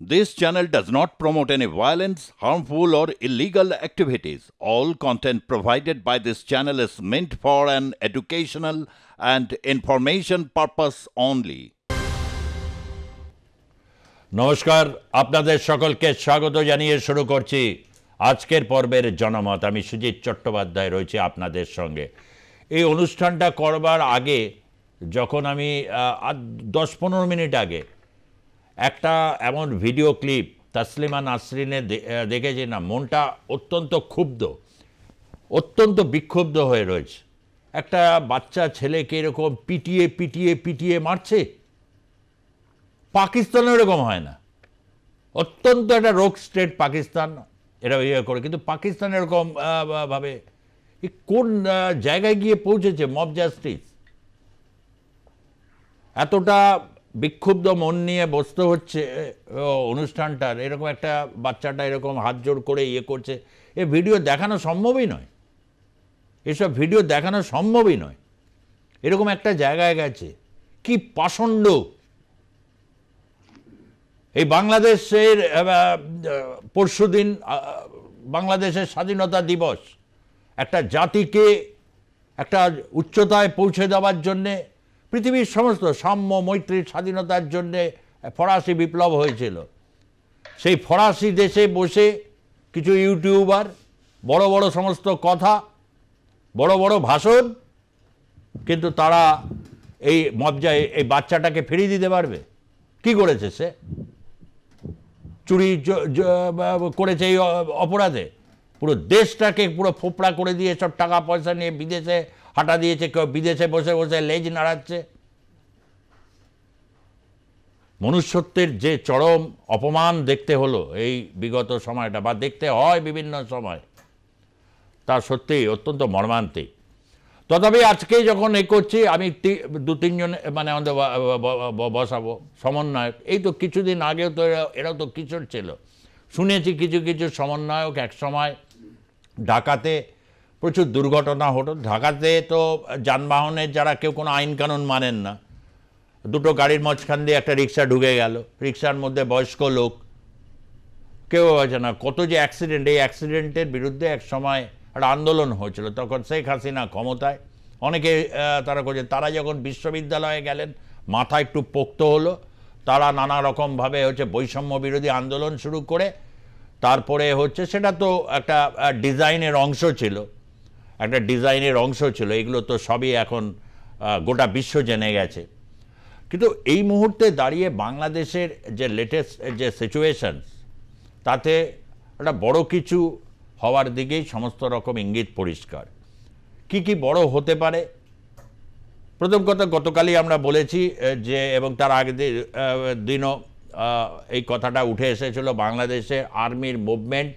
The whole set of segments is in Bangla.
This channel does not promote any violence, harmful, or illegal activities. All content provided by this channel is meant for an educational and information purpose only. নমস্কার, আপনাদের সকলকে স্বাগত জানিয়ে শুরু করছি আজকের পর্বের জনমত। আমি সুজিত চট্টোপাধ্যায় রয়েছি আপনাদের সঙ্গে। এই অনুষ্ঠানটা করবার আগে যখন আমি 10-15 মিনিট আগে একটা এমন ভিডিও ক্লিপ তাসলিমা নাসরিনের দেখেছি না, মনটা অত্যন্ত বিক্ষুব্ধ হয়ে রয়েছে। একটা বাচ্চা ছেলেকে এরকম পিটিয়ে মারছে। পাকিস্তানে এরকম হয় না, অত্যন্ত একটা রোগ স্টেট পাকিস্তান, এরা ইয়ে করে, কিন্তু পাকিস্তান এরকম ভাবে কোন জায়গায় গিয়ে পৌঁছেছে মব জাস্টিস? এতটা বিক্ষুব্ধ মন নিয়ে বসতে হচ্ছে অনুষ্ঠানটার। এরকম একটা বাচ্চাটা এরকম হাত জোড় করে ইয়ে করছে, এ ভিডিও দেখানো সম্ভবই নয়, এসব ভিডিও দেখানো সম্ভবই নয়। এরকম একটা জায়গায় গেছে, কি পাষণ্ড! এই বাংলাদেশের পরশুদিন বাংলাদেশের স্বাধীনতা দিবস, একটা জাতিকে একটা উচ্চতায় পৌঁছে দেওয়ার জন্যে পৃথিবীর সমস্ত সাম্য মৈত্রীর স্বাধীনতার জন্যে ফরাসি বিপ্লব হয়েছিল। সেই ফরাসি দেশে বসে কিছু ইউটিউবার বড় বড় সমস্ত কথা, বড় বড় ভাষণ, কিন্তু তারা এই এই বাচ্চাটাকে ফিরিয়ে দিতে পারবে? কি করেছে সে? চুরি করেছে এই অপরাধে, পুরো দেশটাকে পুরো ফোপড়া করে দিয়ে সব টাকা পয়সা নিয়ে বিদেশে হাঁটা দিয়েছে, কেউ বিদেশে বসে বসে লেজ নাড়াচ্ছে। মনুষ্যত্বের যে চরম অপমান দেখতে হলো এই বিগত সময়টা, বা দেখতে হয় বিভিন্ন সময়, তা সত্যিই অত্যন্ত মর্মান্তিক। তথাপি আজকে যখন এই করছি, আমি 2-3 জন মানে আমাদের বসাবো সমন্বয়ক। এই তো কিছুদিন আগেও তো এরাও তো কিশোর ছিল, শুনেছি কিছু সমন্বয়ক এক সময় ঢাকাতে প্রচুর দুর্ঘটনা হতো। ঢাকাতে তো যানবাহনের যারা কেউ কোনো আইন কানুন মানেন না, দুটো গাড়ির মাঝখান দিয়ে একটা রিক্সা ঢুকে গেল, রিক্সার মধ্যে বয়স্ক লোক, কেউ আছে না, কত যে অ্যাক্সিডেন্ট। এই অ্যাক্সিডেন্টের বিরুদ্ধে এক সময় একটা আন্দোলন হয়েছিল, তখন শেখ হাসিনা ক্ষমতায়, অনেকে তারা করছে। তারা যখন বিশ্ববিদ্যালয়ে গেলেন, মাথা একটু পোক্ত হলো, তারা নানা রকমভাবে বৈষম্য বিরোধী আন্দোলন শুরু করে, তারপরে সেটা তো একটা ডিজাইনের অংশ ছিল, এগুলো তো সবই এখন গোটা বিশ্ব জেনে গেছে। কিন্তু এই মুহূর্তে দাঁড়িয়ে বাংলাদেশের যে লেটেস্ট যে সিচুয়েশন, তাতে একটা বড় কিছু হওয়ার দিকেই সমস্ত রকম ইঙ্গিত পরিষ্কার। কি বড় হতে পারে? প্রথম কথা, গতকালই আমরা বলেছি যে, এবং তার আগের দিনও এই কথাটা উঠে এসেছিল, বাংলাদেশে আর্মির মুভমেন্ট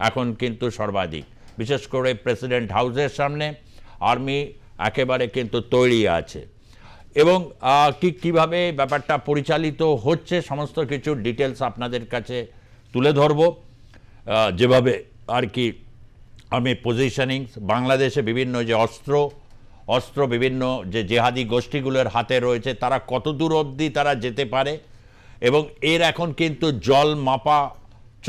এখন কিন্তু সর্বাধিক, বিশেষ করে প্রেসিডেন্ট হাউসের সামনে আর্মি একেবারে কিন্তু তৈরি আছে। এবং কীভাবে ব্যাপারটা পরিচালিত হচ্ছে সমস্ত কিছু ডিটেলস আপনাদের কাছে তুলে ধরব। যেভাবে আর কি আমি পজিশনিং, বাংলাদেশে বিভিন্ন যে অস্ত্র বিভিন্ন যে জেহাদি গোষ্ঠীগুলোর হাতে রয়েছে, তারা কত দূর অবধি তারা যেতে পারে, এবং এর এখন কিন্তু জল মাপা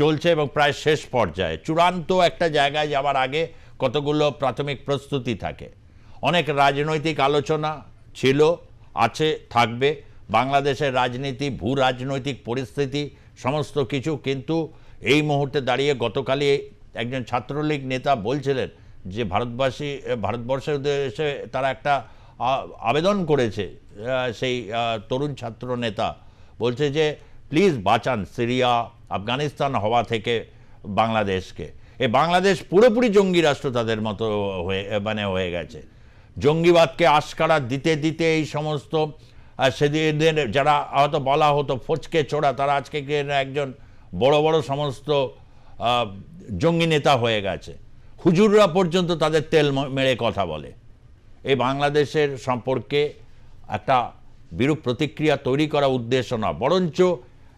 চলছে এবং প্রায় শেষ পর্যায়ে। চূড়ান্ত একটা জায়গায় যাওয়ার আগে কতগুলো প্রাথমিক প্রস্তুতি থাকে। অনেক রাজনৈতিক আলোচনা ছিল, আছে, থাকবে। বাংলাদেশের রাজনীতি, ভূ রাজনৈতিক পরিস্থিতি সমস্ত কিছু, কিন্তু এই মুহূর্তে দাঁড়িয়ে গতকালই একজন ছাত্রলীগ নেতা বলছিলেন যে ভারতবর্ষের উদ্দেশ্যে তারা একটা আবেদন করেছে। সেই তরুণ ছাত্র নেতা বলছে যে প্লিজ বাঁচান সিরিয়া, আফগানিস্তান হওয়া থেকে বাংলাদেশকে। বাংলাদেশ পুরোপুরি জঙ্গি রাষ্ট্র তাদের মতো হয়ে গেছে। জঙ্গিবাদকে আশকারা দিতে এই সমস্ত সেদিনের যারা হয়তো বলা হতো ফচকে ছোড়া, তারা আজকে একজন বড় সমস্ত জঙ্গি নেতা হয়ে গেছে। হুজুররা পর্যন্ত তাদের তেল মেরে কথা বলে। এই বাংলাদেশের সম্পর্কে একটা বিরূপ প্রতিক্রিয়া তৈরি করা উদ্দেশ্য না, বরঞ্চ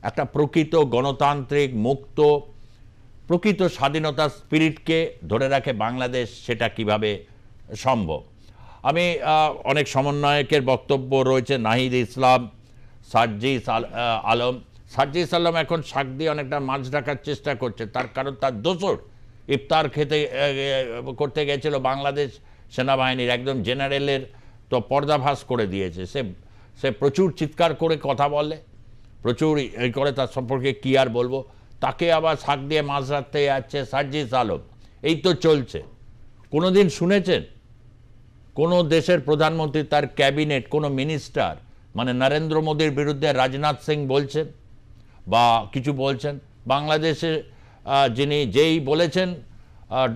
একটা প্রকৃত গণতান্ত্রিক মুক্ত প্রকৃত স্বাধীনতার স্পিরিটকে ধরে রাখে বাংলাদেশ, সেটা কিভাবে সম্ভব। আমি অনেক সমন্বয়কের বক্তব্য রয়েছে, নাহিদ ইসলাম, সার্জিস আলম, সার্জিস আলম এখন শাক দিয়ে অনেকটা মাছ ঢাকার চেষ্টা করছে, তার কারণ তার দোসর ইফতার করতে গেছিল বাংলাদেশ সেনাবাহিনীর একদম জেনারেলের, তো পর্দাভাস করে দিয়েছে। সে প্রচুর চিৎকার করে কথা বলে, প্রচুর এই করে, তার সম্পর্কে কী আর বলবো। তাকে আবার শাক দিয়ে মাছ রাখতে যাচ্ছে সার্জিস আলম। এই তো চলছে। কোনো দিন শুনেছেন কোনো দেশের প্রধানমন্ত্রী, তার ক্যাবিনেট, কোনো মিনিস্টার মানে নরেন্দ্র মোদীর বিরুদ্ধে রাজনাথ সিং বলছেন বা কিছু বলছেন? বাংলাদেশে যেই বলেছেন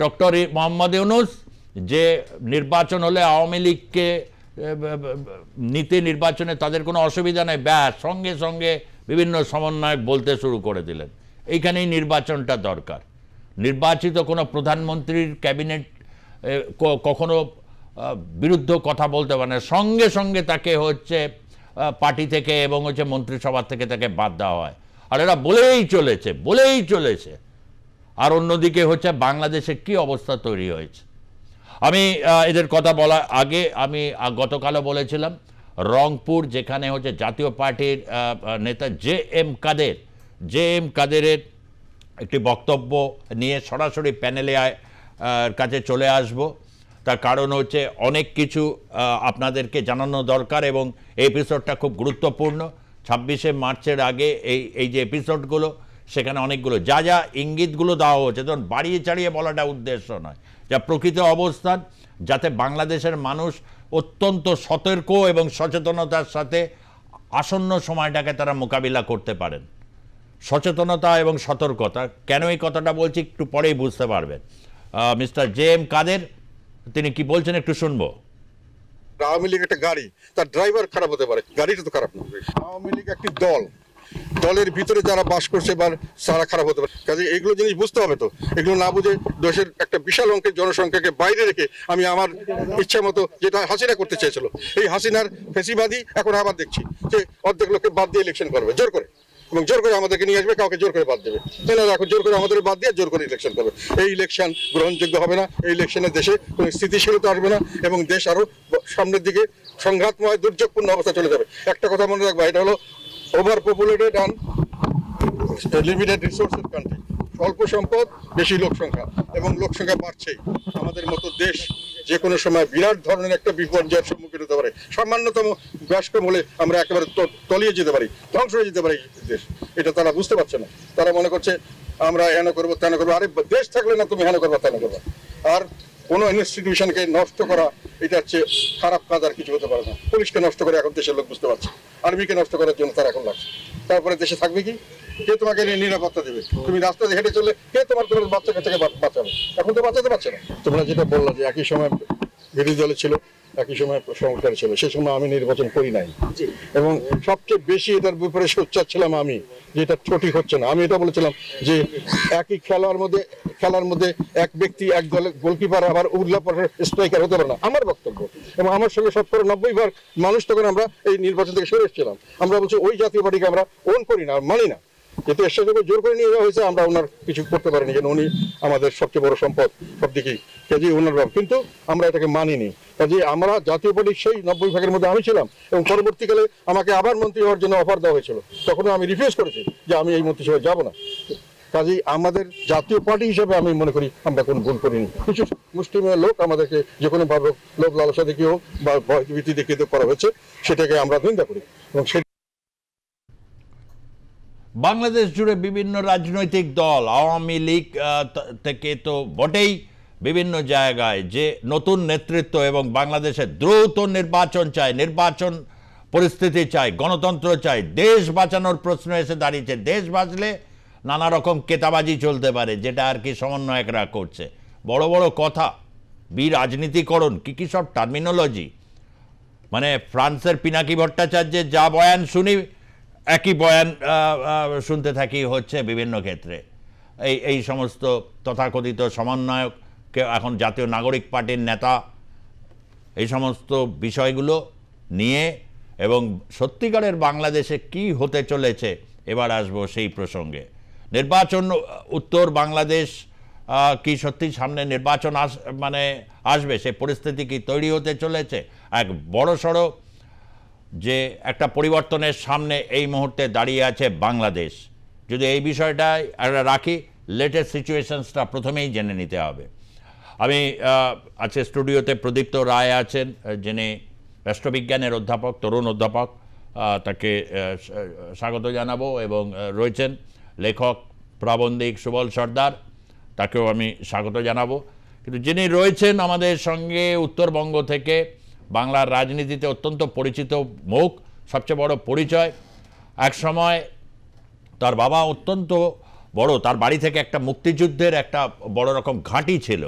ডক্টর মোহাম্মদ ইউনূস যে নির্বাচন হলে আওয়ামী লীগকে নিতে নির্বাচনে তাদের কোনো অসুবিধা নেই, ব্যাস সঙ্গে সঙ্গে বিভিন্ন সমন্বয়ক বলতে শুরু করে দিলেন এইখানেই নির্বাচনটা দরকার। নির্বাচিত কোনো প্রধানমন্ত্রীর ক্যাবিনেট কখনো বিরুদ্ধ কথা বলতে পারে না, সঙ্গে সঙ্গে তাকে হচ্ছে পার্টি থেকে এবং হচ্ছে মন্ত্রিসভা থেকে তাকে বাদ দেওয়া হয়। আর এরা বলেই চলেছে। আর অন্যদিকে হচ্ছে বাংলাদেশে কি অবস্থা তৈরি হয়েছে। আমি এদের কথা বলার আগে আমি গতকালও বলেছিলাম, রংপুর যেখানে হচ্ছে জাতীয় পার্টির নেতা জে এম কাদেরের একটি বক্তব্য নিয়ে সরাসরি প্যানেলে কাছে চলে আসব। তার কারণ হচ্ছে অনেক কিছু আপনাদেরকে জানানো দরকার এবং এই এপিসোডটা খুব গুরুত্বপূর্ণ। 26শে মার্চের আগে এই যে এপিসোডগুলো, সেখানে অনেকগুলো যা ইঙ্গিতগুলো দেওয়া হচ্ছে, তখন বাড়িয়ে চাড়িয়ে বলাটা উদ্দেশ্য নয়, যা প্রকৃত অবস্থান, যাতে বাংলাদেশের মানুষ অত্যন্ত সতর্ক এবং সচেতনতার সাথে আসন্ন সময়টাকে তারা মোকাবিলা করতে পারেন। সচেতনতা এবং সতর্কতা, কেন এই কথাটা বলছি একটু পরেই বুঝতে পারবেন। মিস্টার জে এম কাদের তিনি কি বলছেন একটু শুনবো। আওয়ামী লীগ একটা গাড়ি, তার ড্রাইভার খারাপ হতে পারে, গাড়িটা তো খারাপ না। আওয়ামী লীগ একটি দলের ভিতরে যারা বাস করছে বা তারা খারাপ হতে পারে। কাজে এইগুলো জিনিস বুঝতে হবে। তো এগুলো না বুঝে দেশের একটা বিশাল অঙ্কের জনসংখ্যাকে বাইরে রেখে আমি আমার ইচ্ছা মতো যেটা হাসিনা করতে চেয়েছিল, এই হাসিনার ফেসিবাদী এখন আবার দেখছি যে অর্ধেক লোককে বাদ দিয়ে ইলেকশন করবে জোর করে, এবং জোর করে আমাদেরকে নিয়ে আসবে, কাউকে জোর করে বাদ দেবে। তাহলে এখন জোর করে আমাদের বাদ দিয়ে জোর করে ইলেকশন করবে। এই ইলেকশন গ্রহণযোগ্য হবে না। এই ইলেকশনে দেশে কোনো স্থিতিশীলতা আসবে না এবং দেশ আরো সামনের দিকে সংঘাতময় দুর্যোগপূর্ণ অবস্থা চলে যাবে। একটা কথা মনে রাখবা, এটা হলো ওভার পপুলেটেড অ্যান্ড লিমিটেড রিসোর্সের কান্ট্রি। অল্প সম্পদ, বেশি লোক সংখ্যা, এবং লোক সংখ্যা বাড়ছেই। আমাদের মতো দেশ যে কোনো সময় বিরাট ধরনের একটা বিপর্যয়ের সম্মুখীন হতে পারে। সামান্যতম ব্যাসকম হলে আমরা একেবারে তলিয়ে যেতে পারি, ধ্বংস হয়ে যেতে পারি দেশ। এটা তারা বুঝতে পারছে না। তারা মনে করছে আমরা হেন করবো তেন করবো। আরে দেশ থাকলে না তুমি হেন করবা তেন করবা। আর কোনো ইনস্টিটিউশনকে নষ্ট করা, এটা হচ্ছে খারাপ কাজ, আর কিছু হতে পারে না। পুলিশকে নষ্ট করে এখন দেশের লোক বুঝতে পারছে, আর্মিকে নষ্ট করার জন্য তারা এখন লাগছে। তারপরে দেশে থাকবে কি? কে তোমাকে নিরাপত্তা দেবে? তুমি রাস্তায় হেঁটে চলে কে তোমার বাচ্চা কাচ্চাকে বাঁচাবে? এখন তো বাঁচাতে পারছে না। তোমরা যেটা বললো যে একই সময় বিরোধী দলে ছিল, একই সময় সরকার ছিল, সে সময় আমি নির্বাচন করি নাই এবং সবচেয়ে বেশি এটার ব্যাপারে সোচ্চার ছিলাম আমি, যে এটা সঠিক হচ্ছে না। আমি এটা বলেছিলাম যে একই খেলার মধ্যে এক ব্যক্তি এক দলের গোলকিপার আবার উল্লাপরের স্ট্রাইকার হতে পারে না, আমার বক্তব্য। এবং আমার সঙ্গে 90% মানুষ তখন আমরা এই নির্বাচন থেকে সরে এসেছিলাম। আমরা বলছি ওই জাতীয় পার্টিকে আমরা ওন করি না, মানি না। যেহেতু এর সাথে জোর করে নিয়ে যাওয়া হয়েছে, আমরা ওনার কিছু করতে পারিনি, যেন উনি আমাদের সবচেয়ে বড় সম্পদ সব দিকেই, কাজেই ওনার ভাব। কিন্তু আমরা এটাকে মানিনি। কাজেই আমরা জাতীয় পার্টির সেই 90% মধ্যে আমি ছিলাম এবং পরবর্তীকালে আমাকে আবার মন্ত্রী হওয়ার জন্য অফার দেওয়া হয়েছিল। তখনও আমি রিফিউজ করেছি যে আমি এই মন্ত্রিসভায় যাব না। কাজেই আমাদের জাতীয় পার্টি হিসেবে আমি মনে করি আমরা কোনো ভুল করিনি। কিছু মুষ্টিমেয় লোক আমাদেরকে যে কোনো ভাবে লোভ লালসা দেখিয়ে হোক বা ভয়ভীতি দেখিয়ে করা হয়েছে, সেটাকে আমরা নিন্দা করি। এবং বাংলাদেশ জুড়ে বিভিন্ন রাজনৈতিক দল, আওয়ামী লীগ থেকে তো বটেই, বিভিন্ন জায়গায় যে নতুন নেতৃত্ব এবং বাংলাদেশে দ্রুত নির্বাচন চাই, নির্বাচন পরিস্থিতি চাই, গণতন্ত্র চাই, দেশ বাঁচানোর প্রশ্ন এসে দাঁড়িয়েছে। দেশ বাঁচলে নানা রকম কেতাবাজি চলতে পারে, যেটা আর কি সমন্বয়করা করছে। বড় বড় কথা, বিরাজনীতিকরণ, কি সব টার্মিনোলজি। মানে ফ্রান্সের পিনাকি ভট্টাচার্যের যা বয়ান শুনি, একই বয়ান শুনতে থাকি হচ্ছে বিভিন্ন ক্ষেত্রে। এই সমস্ত তথাকথিত সমন্বয়ক, এখন জাতীয় নাগরিক পার্টির নেতা, এই সমস্ত বিষয়গুলো নিয়ে এবং সত্যিকারের বাংলাদেশে কি হতে চলেছে, এবার আসবো সেই প্রসঙ্গে। নির্বাচন, উত্তর বাংলাদেশ কি সত্যি সামনে নির্বাচন আসবে, সে পরিস্থিতি কি তৈরি হতে চলেছে? এক বড়সড় যে একটা পরিবর্তনের সামনে এই মুহূর্তে দাঁড়িয়ে আছে বাংলাদেশ। যদি এই বিষয়টা রাখি, লেটেস্ট সিচুয়েশনসটা প্রথমেই জেনে নিতে হবে। আমি আছে স্টুডিওতে প্রদীপ্ত রায় আছেন, যিনি রাষ্ট্রবিজ্ঞানের অধ্যাপক, তরুণ অধ্যাপক, তাকে স্বাগত জানাবো। এবং রয়েছেন লেখক প্রাবন্ধিক সুবল সর্দার, তাকেও আমি স্বাগত জানাবো। কিন্তু যিনি রয়েছেন আমাদের সঙ্গে উত্তরবঙ্গ থেকে, বাংলার রাজনীতিতে অত্যন্ত পরিচিত মুখ, সবচেয়ে বড় পরিচয়। এক সময় তার বাবা অত্যন্ত বড়, তার বাড়ি থেকে একটা মুক্তিযুদ্ধের একটা বড় রকম ঘাঁটি ছিল।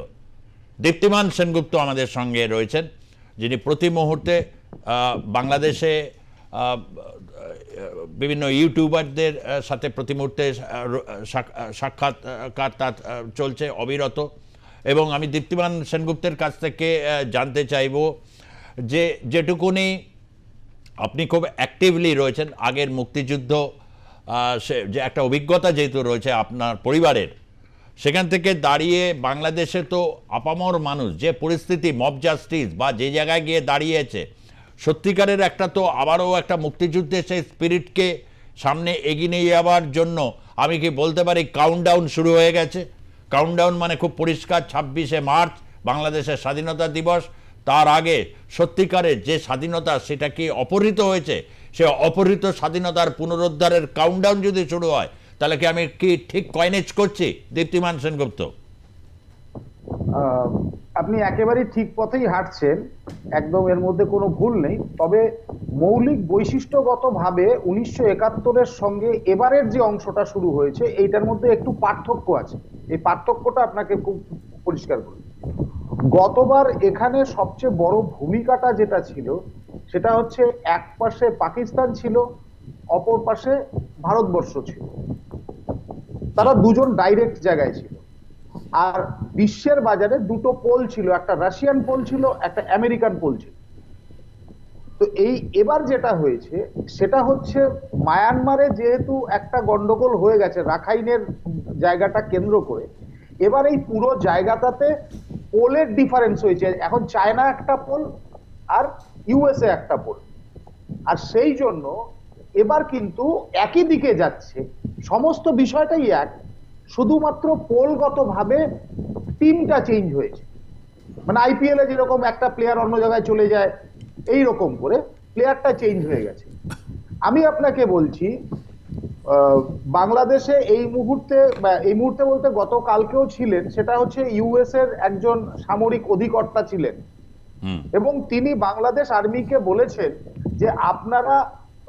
দীপ্তিমান সেনগুপ্ত আমাদের সঙ্গে রয়েছেন, যিনি প্রতি মুহূর্তে বাংলাদেশে বিভিন্ন ইউটিউবারদের সাথে প্রতি মুহূর্তে সাক্ষাৎকার তার চলছে অবিরত। এবং আমি দীপ্তিমান সেনগুপ্তের কাছ থেকে জানতে চাইব যে যেটুকুনি আপনি খুব অ্যাক্টিভলি রয়েছেন, আগের মুক্তিযুদ্ধ সে যে একটা অভিজ্ঞতা যেহেতু রয়েছে আপনার পরিবারের, সেখান থেকে দাঁড়িয়ে বাংলাদেশে তো আপামর মানুষ যে পরিস্থিতি, মব জাস্টিস বা যে জায়গায় গিয়ে দাঁড়িয়েছে, সত্যিকারের একটা তো আবারও একটা মুক্তিযুদ্ধের সেই স্পিরিটকে সামনে এগিয়ে নিয়ে যাওয়ার জন্য আমি কি বলতে পারি কাউন্টডাউন শুরু হয়ে গেছে? কাউন্টডাউন মানে খুব পরিষ্কার 26শে মার্চ বাংলাদেশের স্বাধীনতা দিবস। তার আগে সত্যিকারের যে স্বাধীনতা সেটা কি অপহৃত হয়েছে? সে অপহৃত স্বাধীনতার পুনরুদ্ধারের কাউন্টডাউন যদি শুরু হয়, তাহলে কি আমি কি ঠিক কয়নেজ করছি? দীপ্তিমান সেনগুপ্ত, আপনি একেবারেই ঠিক পথেই হাঁটছেন, একদম এর মধ্যে কোনো ভুল নেই। তবে মৌলিক বৈশিষ্ট্যগতভাবে 1971-এর সঙ্গে এবারের যে অংশটা শুরু হয়েছে এইটার মধ্যে একটু পার্থক্য আছে। এই পার্থক্যটা আপনাকে খুব পরিষ্কার করি। গতবার এখানে সবচেয়ে বড় ভূমিকাটা যেটা ছিল সেটা হচ্ছে এক পাশে পাকিস্তান ছিল, অপর পাশে ভারতবর্ষ ছিল। তারা দুজন ডাইরেক্ট জায়গায় ছিল। আর বিশ্বের বাজারে দুটো পোল ছিল, একটা রাশিয়ান পোল ছিল, একটা আমেরিকান পোল ছিল। তো এবার যেটা হয়েছে সেটা হচ্ছে মায়ানমারে যেহেতু একটা গন্ডগোল হয়ে গেছে রাখাইনের জায়গাটা কেন্দ্র করে, এবার এই পুরো জায়গাটাতে পোলের ডিফারেন্স হয়েছে। এখন চায়না একটা পোল আর ইউএসএ একটা পোল, আর সেই জন্য এবার কিন্তু একই দিকে যাচ্ছে, সমস্ত বিষয়টাই এক, শুধুমাত্র পোলগতভাবে টিমটা চেঞ্জ হয়েছে। মানে আইপিএল এ যেরকম একটা প্লেয়ার অন্য জায়গায় চলে যায়, এই রকম করে প্লেয়ারটা চেঞ্জ হয়ে গেছে। আমি আপনাকে বলছি বাংলাদেশে এই মুহূর্তে বলতে গতকালকেও ছিলেন, সেটা হচ্ছে ইউএস এর একজন সামরিক অধিকর্তা ছিলেন, এবং তিনি বাংলাদেশ আর্মিকে বলেছেন যে আপনারা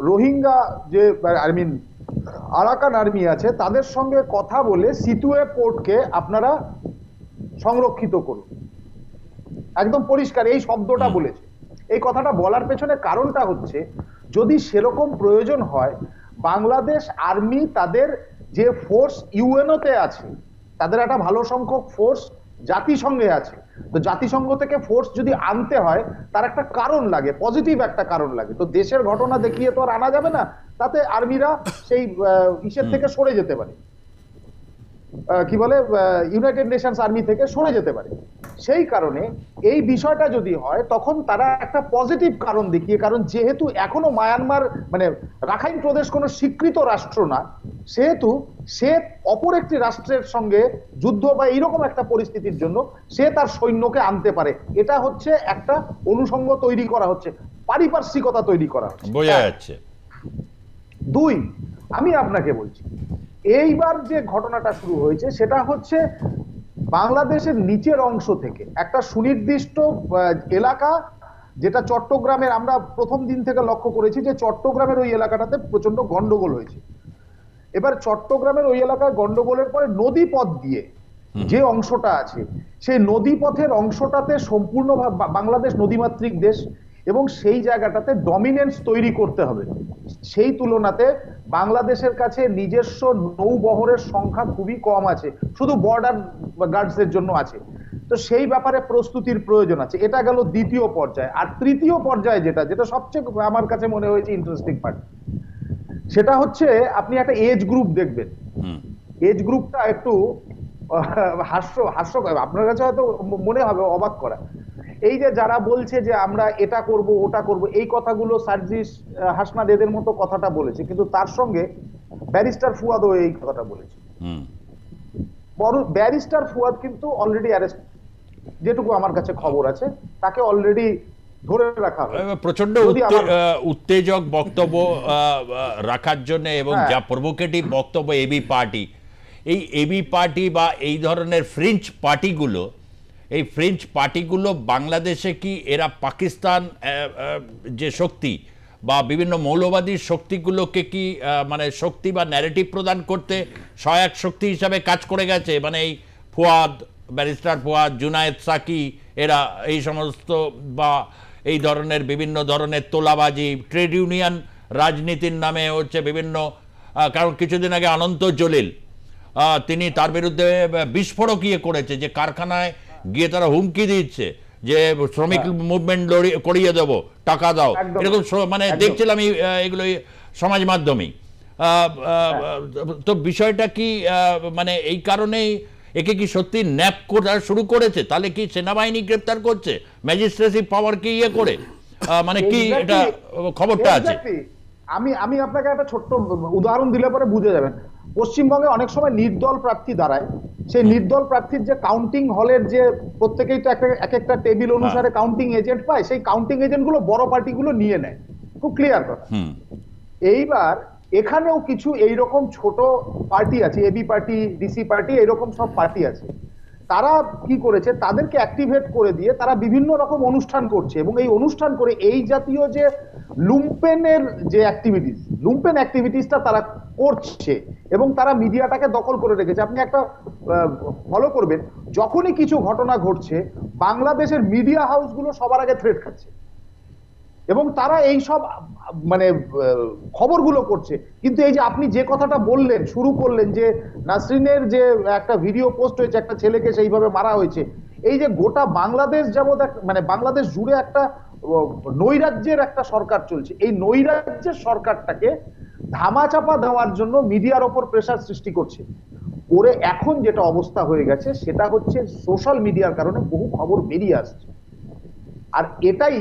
রোহিঙ্গা যে আরাকান আর্মি আছে তাদের সঙ্গে কথা বলে সিতুয়ে পোর্টকে আপনারা সংরক্ষিত করুন। একদম পরিষ্কার এই শব্দটা বলেছে। এই কথাটা বলার পেছনে কারণটা হচ্ছে, যদি সেরকম প্রয়োজন হয়, বাংলাদেশ আর্মি তাদের যে ফোর্স ইউএনওতে আছে, তাদের একটা ভালো সংখ্যক ফোর্স জাতিসংঘে আছে, তো জাতিসংঘ থেকে ফোর্স যদি আনতে হয় তার একটা কারণ লাগে, পজিটিভ একটা কারণ লাগে। তো দেশের ঘটনা দেখিয়ে তো আর আনা যাবে না, তাতে আর্মিরা সেই ইসের থেকে সরে যেতে পারে, কি বলে ইউনাইটেড নেশনস আর্মি থেকে সরে যেতে পারে। সেই কারণে এই বিষয়টা যদি হয় তখন তারা একটা পজিটিভ কারণ দেখিয়ে, কারণ যেহেতু এখনো মায়ানমার মানে রাখাইন প্রদেশ কোনো স্বীকৃত রাষ্ট্র না, সেহেতু সে অপর একটি রাষ্ট্রের সঙ্গে যুদ্ধ বা এইরকম একটা পরিস্থিতির জন্য সে তার সৈন্যকে আনতে পারে। এটা হচ্ছে একটা অনুষঙ্গ তৈরি করা হচ্ছে, পারিপার্শ্বিকতা তৈরি করা হচ্ছে, বোঝা যাচ্ছে। দুই, আমি আপনাকে বলছি এইবার যে ঘটনাটা শুরু হয়েছে সেটা হচ্ছে বাংলাদেশের নিচের অংশ থেকে একটা সুনির্দিষ্ট এলাকা, যেটা চট্টগ্রামের, আমরা প্রথম দিন থেকে লক্ষ্য করেছি যে চট্টগ্রামের ওই এলাকাটাতে প্রচন্ড গন্ডগোল হয়েছে। এবার চট্টগ্রামের ওই এলাকায় গন্ডগোলের পরে নদীপথ দিয়ে যে অংশটা আছে, সেই নদীপথের অংশটাতে সম্পূর্ণ বাংলাদেশ নদীমাতৃক দেশ, এবং সেই জায়গাটাতে ডমিনেন্স তৈরি করতে হবে। সেই তুলনাতে বাংলাদেশের কাছে নিজস্ব নৌবহরের সংখ্যা খুবই কম আছে, শুধু বর্ডার গার্ডসের জন্য আছে। তো সেই ব্যাপারে প্রস্তুতির প্রয়োজন আছে। এটা গেল দ্বিতীয় পর্যায়ে। আর তৃতীয় পর্যায়ে যেটা সবচেয়ে আমার কাছে মনে হয়েছে ইন্টারেস্টিং পার্ট, সেটা হচ্ছে আপনি একটা এজ গ্রুপ দেখবেন। এজ গ্রুপটা একটু হাস্য আপনার কাছে হয়তো মনে হবে অবাক করা। এই যে যারা বলছে যে আমরা এটা করব ওটা করব, এই কথাগুলো সার্জিস হাসনাত এদের মতো কথাটা বলেছে, কিন্তু তার সঙ্গে ব্যারিস্টার ফুয়াদও এই কথাটা বলেছে। ব্যারিস্টার ফুয়াদ কিন্তু অলরেডি অ্যারেস্ট, যেটুকু আমার কাছে খবর আছে, তাকে অলরেডি ধরে রাখা হয়েছে প্রচন্ড উত্তেজক বক্তব্য রাখার জন্য এবং যা প্রভোকেটিভ বক্তব্য এবি পার্টি, এই এবি পার্টি বা এই ধরনের ফ্রেঞ্চ পার্টিগুলো, এই ফ্রেঞ্চ পার্টিগুলো বাংলাদেশে কি এরা পাকিস্তান যে শক্তি বা বিভিন্ন মৌলবাদী শক্তিগুলোকে কি মানে শক্তি বা ন্যারেটিভ প্রদান করতে সহায়ক শক্তি হিসাবে কাজ করে গেছে? মানে এই ফুয়াদ, ব্যারিস্টার ফুয়াদ, জুনায়েদ সাকি, এরা এই সমস্ত বা এই ধরনের বিভিন্ন ধরনের তোলাবাজি, ট্রেড ইউনিয়ন রাজনীতির নামে হচ্ছে বিভিন্ন, কারণ কিছুদিন আগে অনন্ত জলিল তিনি তার বিরুদ্ধে বিস্ফোরক করেছে যে কারখানায় গিয়ে তারা হুমকি দিচ্ছে যে শ্রমিক মুভমেন্ট করিয়ে দেবো, টাকা দাও, এরকম মানে দেখছিলাম এগুলো সমাজ মাধ্যমেই। তো বিষয়টা কি মানে এই কারণেই একে কি সত্যি ন্যাপ করা শুরু করেছে? তাহলে কি সেনাবাহিনী গ্রেপ্তার করছে, ম্যাজিস্ট্রেসি পাওয়ার কি করে, মানে কি এটা খবরটা আছে? আমি আপনাকে একটা ছোট্ট উদাহরণ দিলে পরে বুঝে যাবেন। পশ্চিমবঙ্গে অনেক সময় নির্দল প্রার্থী দাঁড়ায়, সেই নির্দল প্রার্থীর যে কাউন্টিং হলের যে প্রত্যেকেই তো এক একটা টেবিল অনুসারে কাউন্টিং এজেন্ট পায়, সেই কাউন্টিং এজেন্ট গুলো বড় পার্টিগুলো নিয়ে নেয়, খুব ক্লিয়ার কথা। এইবার এখানেও কিছু এইরকম ছোট পার্টি আছে, এবি পার্টি, ডিসি পার্টি, এরকম সব পার্টি আছে। তারা কি করেছে, তাদেরকে অ্যাক্টিভেট করে দিয়ে তারা বিভিন্ন রকম অনুষ্ঠান করছে, এবং এই অনুষ্ঠান করে এই জাতীয় যে লুম্পেনের যে অ্যাক্টিভিটিস, লুম্পেন অ্যাক্টিভিটিসটা তারা করছে এবং তারা মিডিয়াটাকে দখল করে রেখেছে। আপনি একটা ফলো করবেন, যখনই কিছু ঘটনা ঘটছে বাংলাদেশের মিডিয়া হাউসগুলো সবার আগে থ্রেট খাচ্ছে এবং তারা এই সব মানে খবরগুলো করছে। কিন্তু এই যে আপনি যে কথাটা বললেন, শুরু করলেন যে নাসরিনের যে একটা ভিডিও পোস্ট হয়েছে, একটা ছেলেকে সেইভাবে মারা হয়েছে, এই যে গোটা বাংলাদেশ যাবৎ মানে বাংলাদেশ জুড়ে একটা নৈরাজ্যের একটা সরকার চলছে, এই নৈরাজ্যের সরকারটাকে ধামাচাপা দেওয়ার জন্য মিডিয়ার ওপর প্রেসার সৃষ্টি করছে। ওরে এখন যেটা অবস্থা হয়ে গেছে সেটা হচ্ছে সোশ্যাল মিডিয়ার কারণে বহু খবর বেরিয়ে আসছে, আর এটাই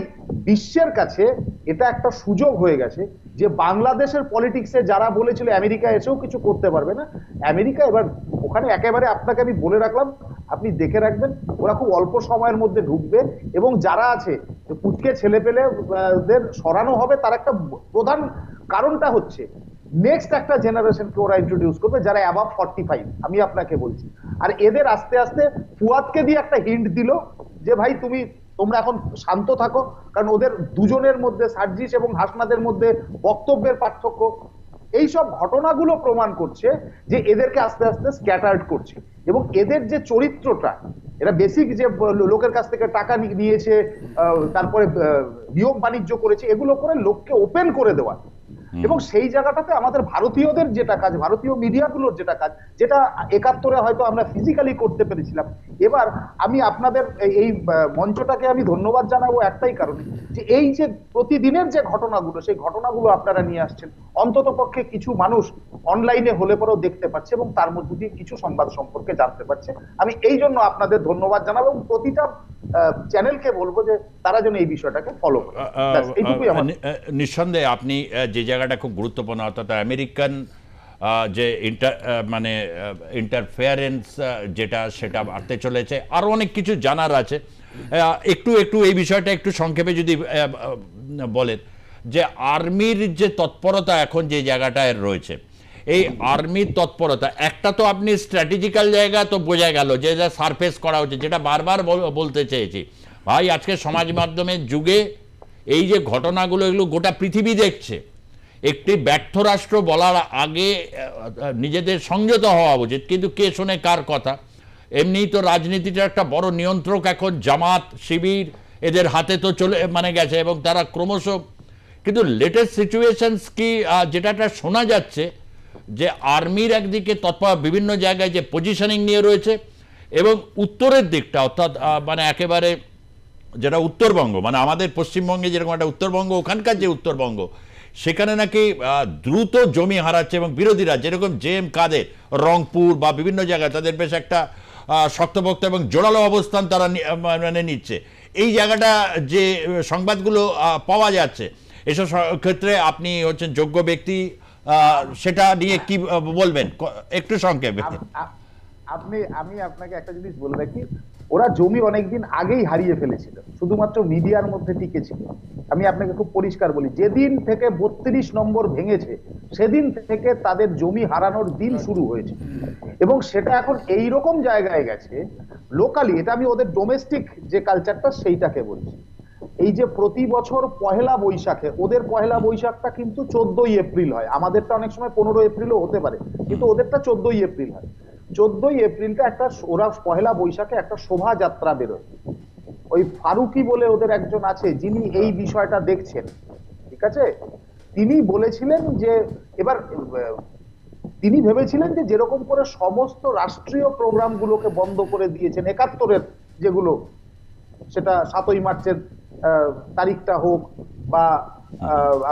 বিশ্বের কাছে এটা একটা সুযোগ হয়ে গেছে যে বাংলাদেশের পলিটিক্সে যারা বলেছিল আমেরিকা এসেও কিছু করতে পারবে না, আমেরিকা এবার ওখানে একেবারে, আপনাকে আমি বলে রাখলাম, আপনি দেখে রাখবেন, ওরা খুব অল্প সময়ের মধ্যে ঢুকবে এবং যারা আছে কুচকে ছেলে পেলেদের সরানো হবে। তার একটা প্রধান কারণটা হচ্ছে নেক্সট একটা জেনারেশনকে ওরা ইন্ট্রোডিউস করবে যারা অ্যাবাভ 45, আমি আপনাকে বলছি। আর এদের আস্তে আস্তে ফুয়াদকে দিয়ে একটা হিন্ট দিল যে ভাই তোমরা এখন শান্ত থাকো, কারণ ওদের দুজনের মধ্যে, সার্জিস এবং হাসনাদের মধ্যে বক্তব্যের পার্থক্য, এই সব ঘটনাগুলো প্রমাণ করছে যে এদেরকে আস্তে আস্তে স্ক্যাটার্ড করছে। এবং এদের যে চরিত্রটা, এরা বেসিক যে লোকের কাছ থেকে টাকা নিয়েছে, তারপরে নিয়ম বাণিজ্য করেছে, এগুলো করে লোককে ওপেন করে দেওয়া, এবং সেই জায়গাটাতে আমাদের ভারতীয়দের যেটা কাজ, ভারতীয় মিডিয়াগুলোর যেটা কাজ, যেটা 71-এ হয়তো আমরা ফিজিক্যালি করতে পেরেছিলাম, এবার আমি আপনাদের এই মঞ্চটাকে আমি ধন্যবাদ জানাবো একটাই কারণে, যে এই যে প্রতিদিনের যে ঘটনাগুলো, সেই ঘটনাগুলো আপনারা নিয়ে আসছেন, অন্তত পক্ষে কিছু মানুষ অনলাইনে হলে পরেও দেখতে পাচ্ছে এবং তার মধ্যে দিয়ে কিছু সংবাদ সম্পর্কে জানতে পারছে। আমি এই জন্য আপনাদের ধন্যবাদ জানাবো এবং প্রতিটা চ্যানেলকে বলবো যে তারা যেন এই বিষয়টাকে ফলো করে। নিঃসন্দেহে আপনি যে জায়গাটা খুব গুরুত্বপূর্ণ, অর্থাৎ আমেরিকান যে মানে ইন্টারফেয়ারেন্স যেটা, সেটা বাড়তে চলেছে। আরও অনেক কিছু জানার আছে, একটু এই বিষয়টা একটু সংক্ষেপে যদি বলেন যে আর্মির যে তৎপরতা এখন যে জায়গাটায় রয়েছে, এই আর্মির তৎপরতা, একটা তো আপনি স্ট্র্যাটেজিক্যাল জায়গা তো বোঝা গেল যে যা সারফেস করা হচ্ছে, যেটা বারবার বলতে চেয়েছি ভাই, আজকে সমাজ মাধ্যমের যুগে এই যে ঘটনাগুলো, এগুলো গোটা পৃথিবী দেখছে। একটি ব্যর্থ রাষ্ট্র বলার আগে নিজেদের সংযত হওয়া উচিত, কিন্তু কে শোনে কার কথা। এমনিই তো রাজনীতিটা একটা বড় নিয়ন্ত্রক এখন জামাত শিবির এদের হাতে তো চলে মানে গেছে, এবং তারা ক্রমশ, কিন্তু লেটেস্ট সিচুয়েশনস কি যেটা শোনা যাচ্ছে যে আর্মির একদিকে তৎপর বিভিন্ন জায়গায় যে পজিশনিং নিয়ে রয়েছে, এবং উত্তরের দিকটা অর্থাৎ মানে একেবারে যেটা উত্তরবঙ্গ, মানে আমাদের পশ্চিমবঙ্গে যেরকম একটা উত্তরবঙ্গ, ওখানকার যে উত্তরবঙ্গ, সেখানে নাকি দ্রুত জমি হারাচ্ছে এবং বিরোধীরা যেরকম জেএম কাদের রংপুর বা বিভিন্ন জায়গায় তাদের বেশ একটা শক্তপোক্ত এবং জোরালো অবস্থান তারা মানে নিচ্ছে। এই জায়গাটা যে সংবাদগুলো পাওয়া যাচ্ছে, এসব ক্ষেত্রে আপনি হচ্ছেন যোগ্য ব্যক্তি, সেটা নিয়ে কি বলবেন একটু সংক্ষেপে? আমি আপনাকে একটা জিনিস বলে রাখি, ওরা জমি অনেকদিন আগেই হারিয়ে ফেলেছিল, শুধুমাত্র মিডিয়ার মধ্যে টিকে ছিল। আমি আপনাকে খুব পরিষ্কার বলি, যেদিন থেকে 32 নম্বর ভেঙেছে সেদিন থেকে তাদের জমি হারানোর দিন শুরু হয়েছে, এবং সেটা এখন এইরকম জায়গায় গেছে লোকালি, এটা আমি ওদের ডোমেস্টিক যে কালচারটা সেইটাকে বলছি। এই যে প্রতি বছর পহেলা বৈশাখে, ওদের পহেলা বৈশাখটা কিন্তু 14ই এপ্রিল হয়, আমাদেরটা অনেক সময় 15 এপ্রিলও হতে পারে, কিন্তু ওদেরটা 14ই এপ্রিল হয়। 14ই এপ্রিলটা একটা, ওরা পহেলা বৈশাখে একটা শোভাযাত্রা বেরোয়। ওই ফারুকি বলে ওদের একজন আছে যিনি এই বিষয়টা দেখছেন, ঠিক আছে, তিনি বলেছিলেন যে এবার তিনি ভেবেছিলেন যে যেরকম করে সমস্ত রাষ্ট্রীয় প্রোগ্রাম গুলোকে বন্ধ করে দিয়েছেন 71-এর যেগুলো, সেটা 7ই মার্চের তারিখটা হোক বা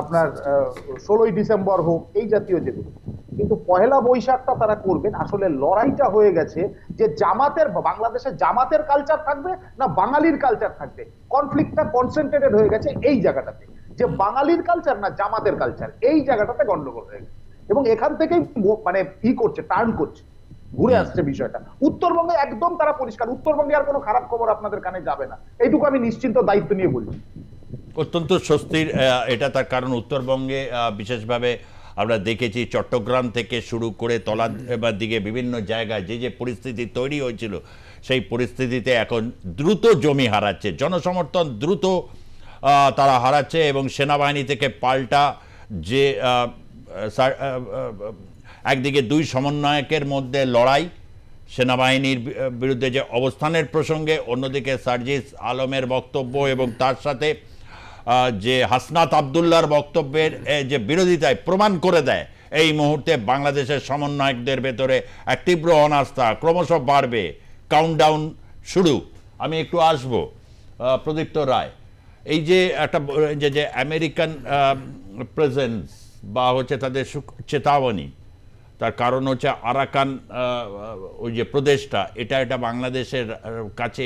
আপনার 16ই ডিসেম্বর হোক, এই জাতীয় যেগুলো, কিন্তু পহেলা বৈশাখটা তারা করবেন। আসলে লড়াইটা হয়ে গেছে যে জামাতের, বাংলাদেশে জামাতের কালচার থাকবে না বাঙালির কালচার থাকবে, কনফ্লিক্টটা কনসেন্ট্রেটেড হয়ে গেছে এই জায়গাটাতে, যে বাঙালির কালচার না জামাতের কালচার, এই জায়গাটাতে গন্ডগোল হয়ে গেছে, এবং এখান থেকেই মানে কি করছে, টার্ন করছে, ঘুরে আসছে বিষয়টা। উত্তরবঙ্গে একদম তারা পরিষ্কার, উত্তরবঙ্গে আর কোনো খারাপ খবর আপনাদের কানে যাবে না, এইটুকু আমি নিশ্চিন্ত দায়িত্ব নিয়ে বলছি। অত্যন্ত স্বস্তির এটা, তার কারণ উত্তরবঙ্গে বিশেষভাবে আমরা দেখেছি চট্টগ্রাম থেকে শুরু করে তলার দিকে বিভিন্ন জায়গায় যে যে পরিস্থিতি তৈরি হয়েছিল, সেই পরিস্থিতিতে এখন দ্রুত জমি হারাচ্ছে, জনসমর্থন দ্রুত তারা হারাচ্ছে, এবং সেনাবাহিনী থেকে পাল্টা যে একদিকে দুই সমন্বয়কের মধ্যে লড়াই, সেনাবাহিনীর বিরুদ্ধে যে অবস্থানের প্রসঙ্গে, অন্যদিকে সার্জিস আলমের বক্তব্য এবং তার সাথে যে হাসনাত আবদুল্লাহর বক্তব্যের যে বিরোধিতায় প্রমাণ করে দেয় এই মুহূর্তে বাংলাদেশের সমন্বয়কদের ভেতরে এক তীব্র অনাস্থা ক্রমশ বাড়বে। কাউন্টডাউন শুরু। আমি একটু আসব প্রদীপ্ত রায়, এই যে একটা যে আমেরিকান প্রেজেন্স বা হচ্ছে তাদের চেতাবনী, তার কারণ হচ্ছে আরাকান ওই যে প্রদেশটা, এটা বাংলাদেশের কাছে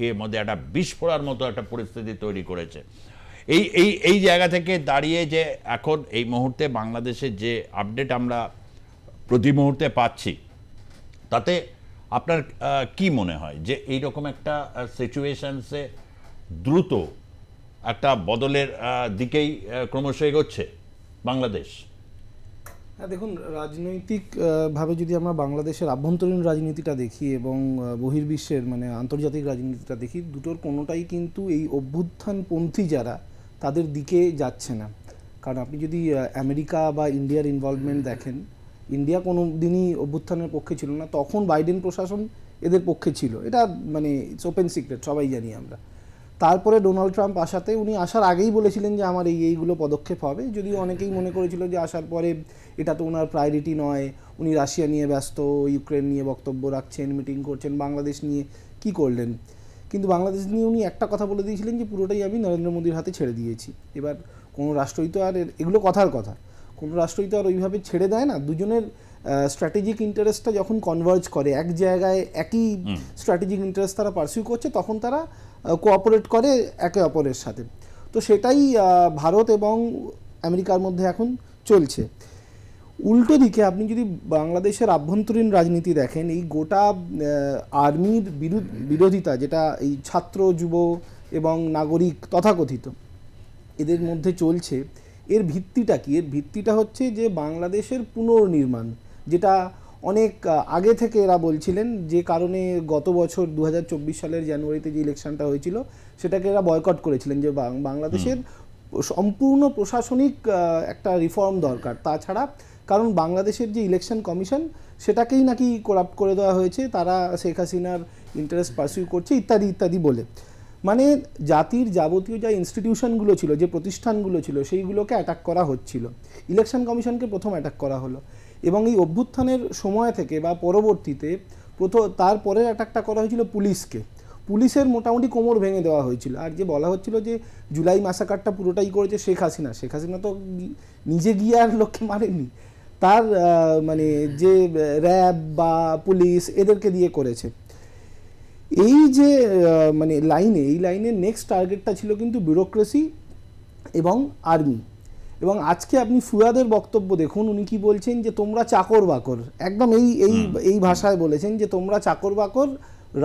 এর মধ্যে একটা বিস্ফোরণের মতো একটা পরিস্থিতি তৈরি করেছে। এই জায়গা থেকে দাঁড়িয়ে যে এখন এই মুহূর্তে বাংলাদেশের যে আপডেট আমরা প্রতি মুহূর্তে পাচ্ছি, তাতে আপনার কি মনে হয় যে এইরকম একটা সিচুয়েশনসে দ্রুত একটা বদলের দিকেই ক্রমশ এগোচ্ছে বাংলাদেশ? হ্যাঁ, দেখুন, রাজনৈতিকভাবে যদি আমরা বাংলাদেশের আভ্যন্তরীণ রাজনীতিটা দেখি এবং বহির্বিশ্বের মানে আন্তর্জাতিক রাজনীতিটা দেখি, দুটোর কোনোটাই কিন্তু এই অভ্যুত্থানপন্থী যারা তাদের দিকে যাচ্ছে না। কারণ আপনি যদি আমেরিকা বা ইন্ডিয়ার ইনভলভমেন্ট দেখেন, ইন্ডিয়া কোনো দিনই অভ্যুত্থানের পক্ষে ছিল না, তখন বাইডেন প্রশাসন এদের পক্ষে ছিল, এটা মানে ইটস ওপেন সিক্রেট, সবাই জানি আমরা। তারপরে ডোনাল্ড ট্রাম্প আসাতে, উনি আসার আগেই বলেছিলেন যে আমার এইগুলো পদক্ষেপ হবে, যদিও অনেকেই মনে করেছিল যে আসার পরে এটা তো ওনার প্রায়োরিটি নয়, উনি রাশিয়া নিয়ে ব্যস্ত, ইউক্রেন নিয়ে বক্তব্য রাখছেন, মিটিং করছেন, বাংলাদেশ নিয়ে কি করলেন। কিন্তু বাংলাদেশ নিয়ে উনি একটা কথা বলে দিয়েছিলেন যে পুরোটাই আমি নরেন্দ্র মোদীর হাতে ছেড়ে দিয়েছি। এবার কোনো রাষ্ট্রই তো আর, এগুলো কথার কথা, কোনো রাষ্ট্রই তো আর ওইভাবে ছেড়ে দেয় না। দুজনের স্ট্র্যাটেজিক ইন্টারেস্টটা যখন কনভার্জ করে, এক জায়গায় একই স্ট্র্যাটেজিক ইন্টারেস্ট তারা পারসিউ করছে, তখন তারা কোঅপারেট করে একে অপরের সাথে। তো সেটাই ভারত এবং আমেরিকার মধ্যে এখন চলছে। উল্টো দিকে আপনি যদি বাংলাদেশের আভ্যন্তরীণ রাজনীতি দেখেন, এই গোটা আর্মির বিরোধিতা, যেটা এই ছাত্র, যুব এবং নাগরিক তথাকথিত এদের মধ্যে চলছে, এর ভিত্তিটা কি? এর ভিত্তিটা হচ্ছে যে বাংলাদেশের পুনর্নির্মাণ, যেটা অনেক আগে থেকে এরা বলছিলেন, যে কারণে গত বছর 2024 সালের জানুয়ারিতে যে ইলেকশনটা হয়েছিল সেটাকে এরা বয়কট করেছিলেন, যে বাংলাদেশের সম্পূর্ণ প্রশাসনিক একটা রিফর্ম দরকার। তাছাড়া কারণ বাংলাদেশের যে ইলেকশন কমিশন, সেটাকেই নাকি করাপ্ট করে দেওয়া হয়েছে, তারা শেখ হাসিনার ইন্টারেস্ট পারসিউ করছে ইত্যাদি ইত্যাদি বলে। মানে জাতির যাবতীয় যা ইনস্টিটিউশনগুলো ছিল, যে প্রতিষ্ঠানগুলো ছিল, সেইগুলোকে অ্যাটাক করা হচ্ছিল। ইলেকশন কমিশনকে প্রথম অ্যাটাক করা হলো, এবং এই অভ্যুত্থানের সময় থেকে বা পরবর্তীতে তারপরের অ্যাটাকটা করা হয়েছিল পুলিশকে। পুলিশের মোটামুটি কোমর ভেঙে দেওয়া হয়েছিল। আর যে বলা হচ্ছিল যে জুলাই ম্যাসাকারটা পুরোটাই করেছে শেখ হাসিনা, শেখ হাসিনা তো নিজে গিয়ে আর লোককে মারেনি, তার মানে যে র্যাব বা পুলিশ এদেরকে দিয়ে করেছে। এই যে মানে এই লাইনের নেক্সট টার্গেটটা ছিল কিন্তু ব্যুরোক্রেসি এবং আর্মি। এবং আজকে আপনি ফুয়াদের বক্তব্য দেখুন, উনি কি বলছেন যে তোমরা চাকর বাকর, একদম এই ভাষায় বলেছেন যে তোমরা চাকর বাকর,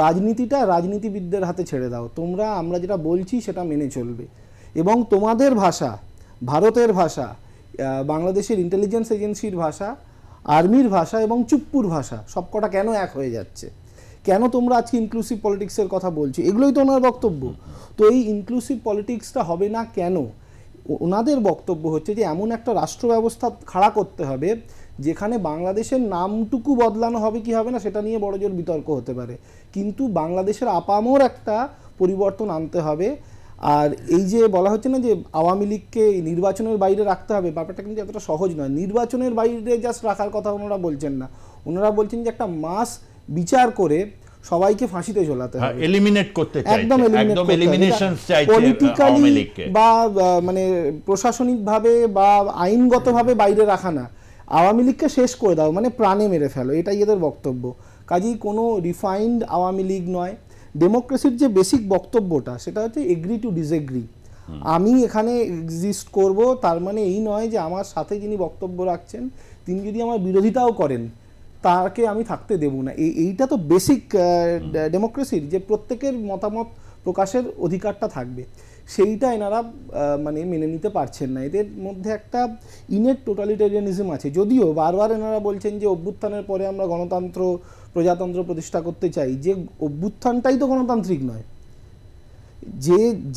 রাজনীতিটা রাজনীতিবিদদের হাতে ছেড়ে দাও, তোমরা আমরা যেটা বলছি সেটা মেনে চলবে। এবং তোমাদের ভাষা, ভারতের ভাষা, বাংলাদেশের ইন্টেলিজেন্স এজেন্সির ভাষা, আর্মির ভাষা এবং চুপ্পুর ভাষা সবকটা কেন এক হয়ে যাচ্ছে? কেন তোমরা আজকে ইনক্লুসিভ পলিটিক্সের কথা বলছো? এগুলোই তো ওনার বক্তব্য। তো এই ইনক্লুসিভ পলিটিক্সটা হবে না কেন? ওনাদের বক্তব্য হচ্ছে যে এমন একটা রাষ্ট্র ব্যবস্থা খাড়া করতে হবে যেখানে বাংলাদেশের নামটুকু বদলানো হবে কি হবে না সেটা নিয়ে বড় জোর বিতর্ক হতে পারে, কিন্তু বাংলাদেশের আপামর একটা পরিবর্তন আনতে হবে। আর এই যে বলা হচ্ছে না যে আওয়ামী লীগকে নির্বাচনের বাইরে রাখতে হবে, ব্যাপারটা কিন্তু এতটা সহজ নয়। নির্বাচনের বাইরে জাস্ট রাখার কথা ওনারা বলছেন না, ওনারা বলছেন যে একটা মাস বিচার করে সবাইকে ফাঁসিতে ঝোলাতে হবে, এলিমিনেট করতে চাইছে, একদম এলিমিনেশন চাইছে পলিটিক্যালি আওয়ামী লীগকে, বা মানে প্রশাসনিকভাবে বা আইনগতভাবে বাইরে রাখা না, আওয়ামী লীগকে শেষ করে দাও, মানে প্রাণে মেরে ফেলো, এটাই এদের বক্তব্য। কাজেই কোনো রিফাইন্ড আওয়ামী লীগ নয়। ডেমোক্রেসির যে বেসিক বক্তব্যটা সেটা হচ্ছে এগ্রি টু ডিসএগ্রি। আমি এখানে এক্সিস্ট করব, তার মানে এই নয় যে আমার সাথে যিনি বক্তব্য রাখছেন তিনি যদি আমার বিরোধিতাও করেন তাকে আমি থাকতে দেব না। এইটা তো বেসিক ডেমোক্রেসির, যে প্রত্যেকের মতামত প্রকাশের অধিকারটা থাকবে, সেইটা এনারা মানে মেনে নিতে পারছেন না। এদের মধ্যে একটা ইনেট টোটালিটেরিয়ানিজম আছে, যদিও বারবার এনারা বলছেন যে অভ্যুত্থানের পরে আমরা গণতন্ত্র প্রজাতন্ত্র প্রতিষ্ঠা করতে চাই, যে অভ্যুত্থানটাই তো গণতান্ত্রিক নয়।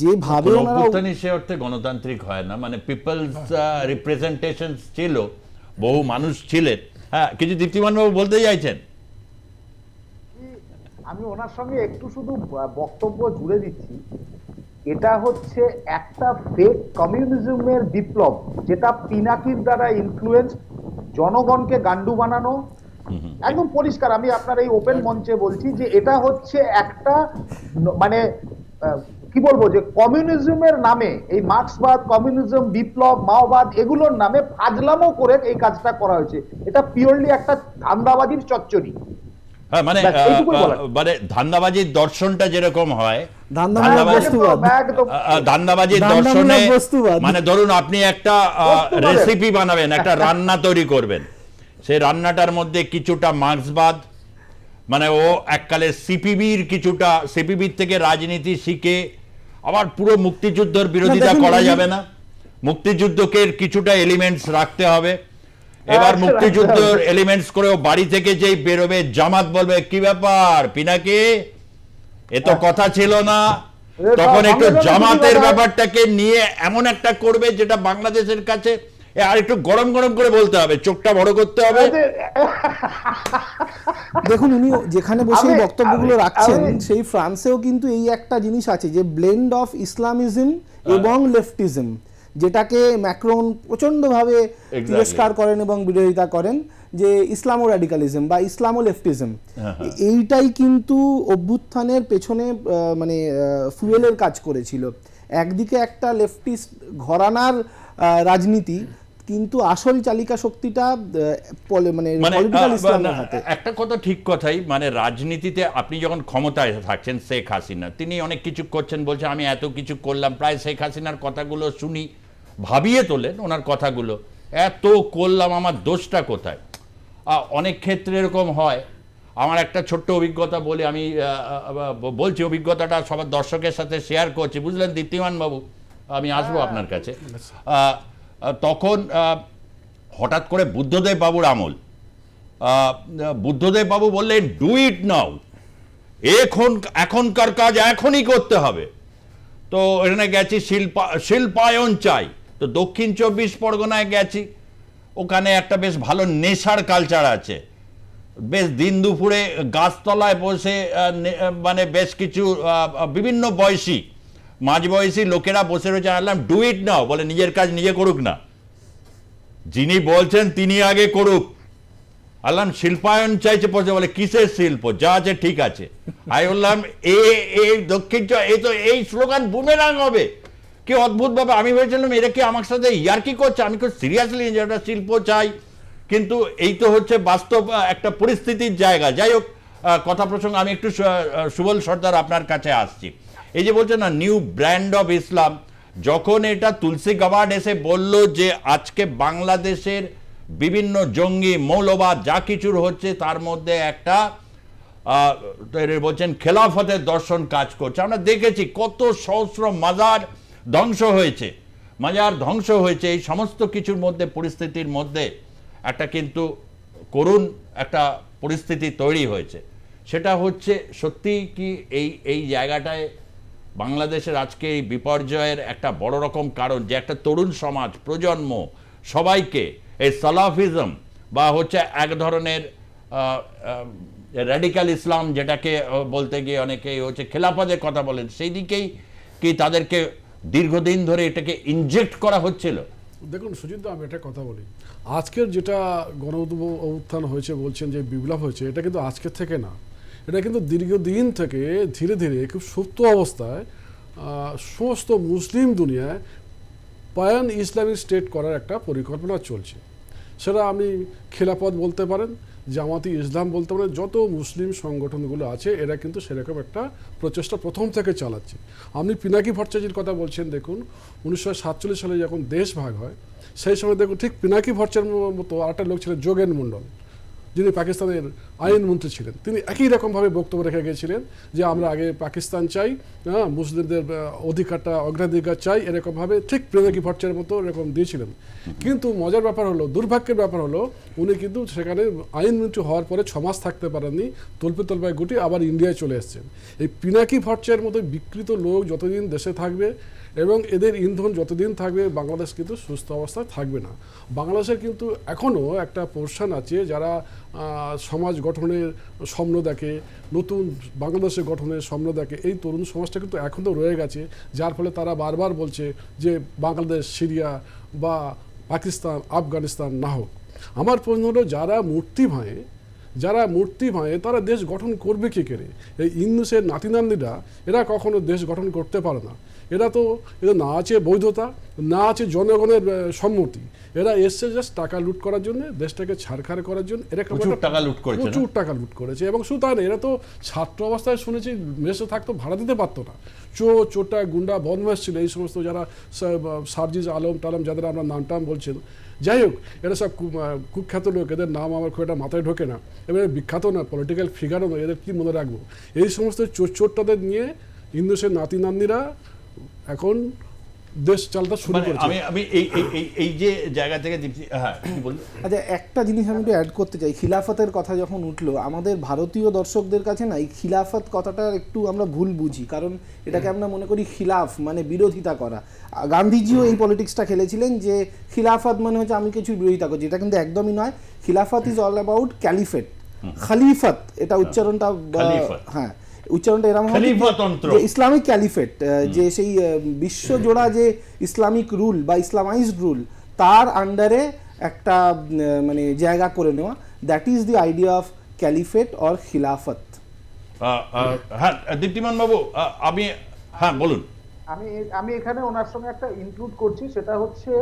যেভাবে অভ্যুত্থানই সে অর্থে গণতান্ত্রিক হয় না, মানে পিপলস রিপ্রেজেন্টেশন ছিল, বহু মানুষ ছিলেন। হ্যাঁ, কিছু দীপ্তিমান বাবু বলতে চাইছেন? আমি ওনার সঙ্গে একটু শুধু বক্তব্য জুড়ে দিচ্ছি। এটা হচ্ছে একটা ফেক কমিউনিজমের বিপ্লব, যেটা পিনাকির দ্বারা ইনফ্লুয়েন্স, জনগণকে গান্ডু বানানো, একদম পরিষ্কার। আমি আপনার এই ওপেন মঞ্চে বলছি যে এটা হচ্ছে একটা মানে কি বলবো, যে কমিউনিজমের নামে, এই মার্ক্সবাদ, কমিউনিজম, বিপ্লব, মাওবাদ, এগুলোর নামে ফাজলামো করে এই কাজটা করা হয়েছে। এটা পিওরলি একটা ধান্দাবাজির চচ্চড়ি। হ্যাঁ, মানে ধান্দাবাজির দর্শনটা যেরকম হয়, ধান্দাবাজির দর্শনে মানে ধরুন আপনি একটা রেসিপি বানাবেন, একটা রান্না তৈরি করবেন, সেই রান্নাটার মধ্যে কিছুটা মার্ক্সবাদ, মানে ও এককালে সিপিবির কিছুটা, সিপিবির থেকে রাজনীতি শিখে আবার পুরো মুক্তিযুদ্ধের বিরোধিতা করা যাবে না, মুক্তিযুদ্ধকে কিছুটা এলিমেন্টস রাখতে হবে। এবার মুক্তিযুদ্ধের এলিমেন্টস করেও বাড়ি থেকে যেই বেরোবে জামাত বলবে কি ব্যাপার পিনাকি, এ তো কথা ছিল না, তখন একটু জামাতের ব্যাপারটাকে নিয়ে এমন একটা করবে যেটা বাংলাদেশের কাছে আর একটু গরম গরম করে বলতে হবে, চোখটা বড় করতে হবে। দেখুন, উনি যেখানে বসে বক্তব্যগুলো রাখছেন সেই ফ্রান্সেও কিন্তু এই একটা জিনিস আছে যে ব্লেন্ড অফ ইসলামিজম এবং লেফটিজম, যেটাকে ম্যাক্রন প্রচন্ডভাবে তিরস্কার করেন এবং বিরোধিতা করেন, যে ইসলামো র্যাডিকালিজম বা ইসলামো লেফটিজম। এইটাই কিন্তু অভ্যুত্থানের পেছনে মানে ফুয়েলের কাজ করেছিল। একদিকে একটা লেফটিস্ট ঘরানার রাজনীতি, কিন্তু আসল চালিকা শক্তিটা মানে পলিটিক্যাল ইসলামের হাতে। একটা কথা ঠিক কথাই, মানে রাজনীতিতে আপনি যখন ক্ষমতায় থাকছেন, শেখ হাসিনা তিনি অনেক কিছু করছেন, বলছে আমি এত কিছু করলাম, প্রায় শেখ হাসিনার কথাগুলো শুনি ভাবিয়ে তোলেন ওনার কথাগুলো, এত করলাম আমার দোষটা কোথায়। অনেক ক্ষেত্রে এরকম হয়। আমার একটা ছোট্ট অভিজ্ঞতা বলে আমি বলছি, অভিজ্ঞতাটা সবার দর্শকের সাথে শেয়ার করছি, বুঝলেন দীপ্তিমান বাবু, আমি আসবো আপনার কাছে। তখন হঠাৎ করে বুদ্ধদেব বাবুর আমল, বুদ্ধদেব বাবু বললেন ডু ইট নাও, এখনকার কাজ এখনই করতে হবে। তো এখানে গেছি, শিল্পায়ন চাই, তো দক্ষিণ 24 পরগনায় গেছি, ওখানে একটা বেশ ভালো নেশার কালচার আছে, বেশ দিন দুপুরে গাছতলায় বসে মানে বেশ কিছু বিভিন্ন বয়সী মাঝবয়সী লোকেরা বসে রয়েছে। আনলাম ডু ইট নাও, বলে নিজের কাজ নিজে করুক না, যিনি বলছেন তিনি আগে করুক। আনলাম শিল্পায়ন চাইছে, পড়ছে, বলে কিসের শিল্প, যা আছে ঠিক আছে। আমি বললাম এই দক্ষিণ এই তো এই স্লোগান বুমেরাং হবে, কি অদ্ভুত ভাবে। আমি ভেবেছিলাম এরা কি আমার সাথে ইয়ার্কি করছে, আমি খুব সিরিয়াসলি যে একটা শিল্প চাই, কিন্তু এই তো হচ্ছে বাস্তব একটা পরিস্থিতির জায়গা। যাই হোক, কথা প্রসঙ্গে আমি একটু সুবল সর্দার আপনার কাছে আসছি। এই যে বলছেন না নিউ ব্র্যান্ড অফ ইসলাম, যখন এটা তুলসী গাবার্ড এসে বলল যে আজকে বাংলাদেশের বিভিন্ন জঙ্গি মৌলবাদ যা কিছুর হচ্ছে তার মধ্যে একটা বলছেন খেলাফতের দর্শন কাজ করছে। আমরা দেখেছি কত সহস্র মাজার ধ্বংস হয়েছে, এই সমস্ত কিছুর মধ্যে পরিস্থিতির মধ্যে একটা কিন্তু করুণ একটা পরিস্থিতি তৈরি হয়েছে। সেটা হচ্ছে সত্যি কি এই জায়গাটায় বাংলাদেশের আজকে এই বিপর্যয়ের একটা বড় রকম কারণ যে একটা তরুণ সমাজ প্রজন্ম সবাইকে এই সালাফিজম বা হচ্ছে এক ধরনের র্যাডিক্যাল ইসলাম যেটাকে বলতে গিয়ে অনেকেই হচ্ছে খেলাফতের কথা বলেন, সেই দিকেই কি তাদেরকে দীর্ঘদিন ধরে এটাকে ইনজেক্ট করা হচ্ছিল? দেখুন সুজিত, আমি একটা কথা বলি, আজকের যেটা গণ অভ্যুত্থান হয়েছে বলছেন যে বিপ্লব হয়েছে, এটা কিন্তু আজকের থেকে না, এটা কিন্তু দীর্ঘদিন থেকে ধীরে ধীরে খুব সুপ্ত অবস্থায় সমস্ত মুসলিম দুনিয়ায় প্যান ইসলামিক স্টেট করার একটা পরিকল্পনা চলছে। সেটা আপনি খেলাফত বলতে পারেন, জামাতি ইসলাম বলতে পারেন, যত মুসলিম সংগঠনগুলো আছে এরা কিন্তু সেরকম একটা প্রচেষ্টা প্রথম থেকে চালাচ্ছে। আপনি পিনাকি ভট্টাচার্যের কথা বলছেন, দেখুন 1947 সালে যখন দেশ ভাগ হয় সেই সময় দেখুন ঠিক পিনাকি ভট্টাচার্যের মতো আরেকটা লোক ছিলেন যোগেন মণ্ডল, যিনি পাকিস্তানের আইনমন্ত্রী ছিলেন। তিনি একই রকমভাবে বক্তব্য রেখে গিয়েছিলেন যে আমরা আগে পাকিস্তান চাই, মুসলিমদের অধিকারটা অগ্রাধিকার চাই, এরকমভাবে ঠিক পিনাকি ভট্টাচার্যের মতো এরকম দিয়েছিলেন। কিন্তু মজার ব্যাপার হলো, দুর্ভাগ্যের ব্যাপার হলো, উনি কিন্তু সেখানে আইনমন্ত্রী হওয়ার পরে 6 মাস থাকতে পারেননি, তল্পে গুটি আবার ইন্ডিয়ায় চলে এসছেন। এই পিনাকি ভট্টাচার্যের মতো বিকৃত লোক যতদিন দেশে থাকবে এবং এদের ইন্ধন যতদিন থাকবে, বাংলাদেশ কিন্তু সুস্থ অবস্থায় থাকবে না। বাংলাদেশের কিন্তু এখনও একটা পোর্শন আছে যারা সমাজ গঠনের স্বপ্ন দেখে, নতুন বাংলাদেশের গঠনের স্বপ্ন দেখে। এই তরুণ সমাজটা কিন্তু এখনও রয়ে গেছে, যার ফলে তারা বারবার বলছে যে বাংলাদেশ সিরিয়া বা পাকিস্তান আফগানিস্তান না হোক। আমার প্রশ্ন হলো, যারা মূর্তি ভাঙে তারা দেশ গঠন করবে কী করে? এই ইউনূসের নাতিনাতনিরা এরা কখনো দেশ গঠন করতে পারে না। এরা না আছে বৈধতা, না আছে জনগণের সম্মতি। এরা এসছে জাস্ট টাকা লুট করার জন্য, দেশটাকে ছাড়খাড় করার জন্য। এরা প্রচুর টাকা লুট করেছে। এবং শুধু তাই না, এরা তো ছাত্র অবস্থায় শুনেছি মেসে থাকতো, ভাড়া দিতে পারতো না। চোটা গুন্ডা বদমাশ ছিল এই সমস্ত, যারা সার্জিস আলম টালম যাদের আমরা নাম বলছেন। যাই হোক, এরা সব কুখ্যাত লোক, এদের নাম আমার খুব একটা মাথায় ঢোকে না, এবার বিখ্যাত না, পলিটিক্যাল ফিগারও নয়, এদের কি মনে রাখবো? এই সমস্ত চোরটাদের নিয়ে ইউনূসের নাতিনাতনিরা এখন দেশ চালটা শুরু করেছে। আমি এই যে জায়গা থেকে আচ্ছা, একটা জিনিস আমি একটু অ্যাড করতে চাই। খিলাফতের কথা যখন উঠলো, আমাদের ভারতীয় দর্শকদের কাছে না এই খিলাফত কথাটা একটু আমরা ভুল বুঝি, কারণ এটাকে আমরা মনে করি খিলাফ মানে বিরোধিতা করা। গান্ধীজিও এই পলিটিক্সটা খেলেছিলেন যে খিলাফত মানে হচ্ছে আমি কিছু বিরোধিতা করছি, এটা কিন্তু একদমই নয়। খিলাফত ইজ অল অ্যাবাউট ক্যালিফেট, খালিফত, এটা উচ্চারণটা, হ্যাঁ উচ্চারণটা এরকম হবে ইসলামিক ক্যালিফেট, যে সেই বিশ্বজোড়া যে ইসলামিক রুল বা ইসলামাইজড রুল তার আন্ডারে একটা মানে জায়গা করে নেওয়া, that is the idea of caliphate or খিলাফত। হ্যাঁ দীপ্তিমান বাবু, বলুন। আমি এখানে ওনার সঙ্গে একটা ইনক্লুড করছি, সেটা হচ্ছে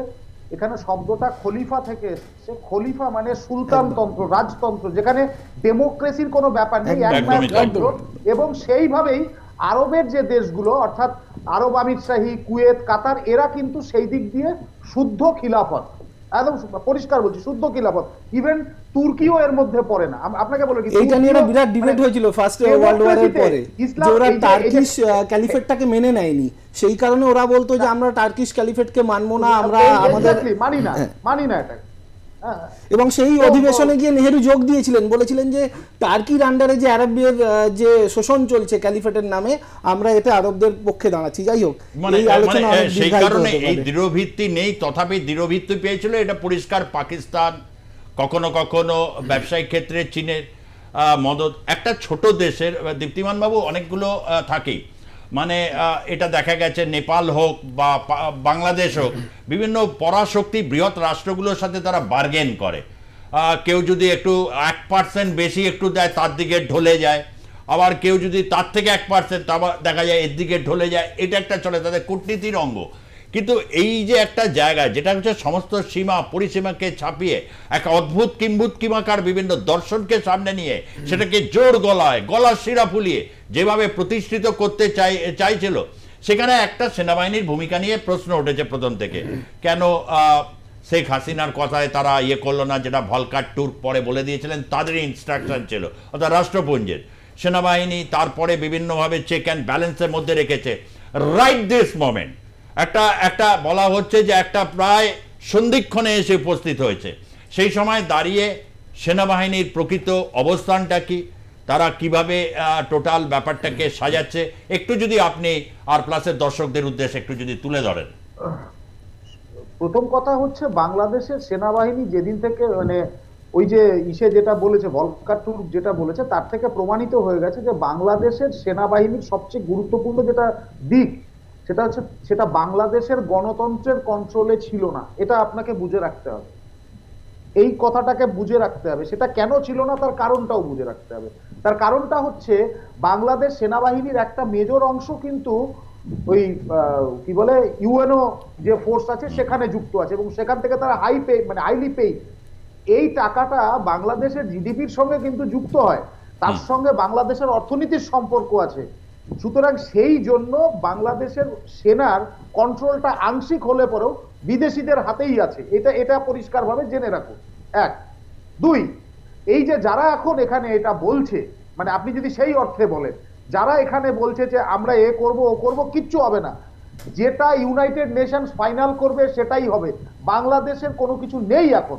এখানে শব্দটা খলিফা থেকে এসেছে। খলিফা মানে সুলতানতন্ত্র, রাজতন্ত্র, যেখানে ডেমোক্রেসির কোনো ব্যাপার নেই, একমাত্র। এবং সেইভাবেই আরবের যে দেশগুলো, অর্থাৎ আরব আমিরশাহী, কুয়েত, কাতার, এরা কিন্তু সেই দিক দিয়ে শুদ্ধ খিলাফত, একদম পরিষ্কার বলছি, শুদ্ধ খিলাফত। ইভেন তুর্কিও এর মধ্যে পড়ে না। আপনাকে বলে কি, এইটা নিয়ে একটা বিরাট ডিবেট হয়েছিল ফার্স্ট ওয়ার্ল্ড ওয়ারের পরে, যে ওরা টার্কিশ ক্যালিফেটটাকে মেনে নেয়নি, সেই কারণে ওরা বলতো যে আমরা টার্কিশ ক্যালিফেটকে মানবো না, আমরা আমাদের মানি না এটা। এবং সেই অধিবেশনে গিয়ে নেহেরু যোগ দিয়েছিলেন, বলেছিলেন যে টার্কির আন্ডারে যে আরবের যে শোষণ চলছে ক্যালিফেটের নামে, আমরা এতে আরবদের পক্ষে দাঁড়াচ্ছি। যাই হোক, সেই কারণে এই দৃঢ়ভিত্তি নেই, তথাপি দৃঢ়ভিত্তি পেয়েছিল এটা পরিষ্কার। পাকিস্তান, কখনো কখনো ব্যবসায়িক ক্ষেত্রে চীনের মদত, একটা ছোট দেশের, দীপ্তিমান বাবু, অনেকগুলো থাকেই, মানে এটা দেখা গেছে নেপাল হোক বা বাংলাদেশ হোক, বিভিন্ন পরাশক্তি বৃহৎ রাষ্ট্রগুলোর সাথে তারা বার্গেন করে। কেউ যদি একটু 1% বেশি একটু দেয় তার দিকে ঢলে যায়, আবার কেউ যদি তার থেকে 1% আবার দেখা যায় এর দিকে ঢলে যায়, এটা একটা চলে, তাদের কূটনীতির অঙ্গ। কিন্তু এই যে একটা জায়গা যেটা হচ্ছে সমস্ত সীমা পরিসীমাকে ছাপিয়ে এক অদ্ভুত কিম্ভূতকিমাকার বিভিন্ন দর্শনকে সামনে নিয়ে সেটাকে জোর গলার শিরা ফুলিয়ে যেভাবে প্রতিষ্ঠিত করতে চাইছিল, সেখানে একটা সেনাবাহিনীর ভূমিকা নিয়ে প্রশ্ন উঠেছে প্রথম থেকে। কেন শেখ হাসিনার কথায় তারা ইয়ে করলো না, যেটা ভলকার টুর্ক পরে বলে দিয়েছিলেন তাদেরই ইনস্ট্রাকশন ছিল, অর্থাৎ রাষ্ট্রপুঞ্জের সেনাবাহিনী তারপরে বিভিন্নভাবে চেক অ্যান্ড ব্যালেন্সের মধ্যে রেখেছে। রাইট দিস মোমেন্ট একটা বলা হচ্ছে যে একটা প্রায় সন্ধিক্ষণে এসে উপস্থিত হয়েছে। সেই সময় দাঁড়িয়ে সেনাবাহিনীর প্রকৃত অবস্থানটা কি, তারা কিভাবে টোটাল ব্যাপারটাকে সাজাচ্ছে, একটু যদি আপনি আর প্লাসের দর্শকদের উদ্দেশ্যে একটু যদি তুলে ধরেন। প্রথম কথা হচ্ছে বাংলাদেশের সেনাবাহিনী যেদিন থেকে মানে ওই যে যেটা বলেছে ভলকার টুর্ক যেটা বলেছে তার থেকে প্রমাণিত হয়ে গেছে যে বাংলাদেশের সেনাবাহিনীর সবচেয়ে গুরুত্বপূর্ণ যেটা দিক সেটা হচ্ছে সেটা বাংলাদেশের গণতন্ত্রের কন্ট্রোলে ছিল না। এটা আপনাকে বুঝে রাখতে হবে, এই কথাটাকে বুঝে রাখতে হবে। সেটা কেন ছিল না তার কারণটাও বুঝে রাখতে হবে। তার কারণটা হচ্ছে বাংলাদেশ সেনাবাহিনীর একটা মেজর অংশ কিন্তু ওই কি বলে ইউএনও যে ফোর্স আছে সেখানে যুক্ত আছে এবং সেখান থেকে তারা হাইলি পে। এই টাকাটা বাংলাদেশের জিডিপির সঙ্গে কিন্তু যুক্ত হয়, তার সঙ্গে বাংলাদেশের অর্থনীতির সম্পর্ক আছে। সুতরাং সেই জন্য বাংলাদেশের সেনার কন্ট্রোলটা আংশিক হলে পরেও বিদেশিদের হাতেই আছে, এটা পরিষ্কারভাবে জেনে রাখুন। এক। দুই, এই যে যারা এখন এখানে এটা বলছে, মানে আপনি যদি সেই অর্থে বলেন যারা এখানে বলছে যে আমরা এ করব ও করব, কিচ্ছু হবে না, যেটা ইউনাইটেড নেশনস ফাইনাল করবে সেটাই হবে। বাংলাদেশের কোনো কিছু নেই এখন,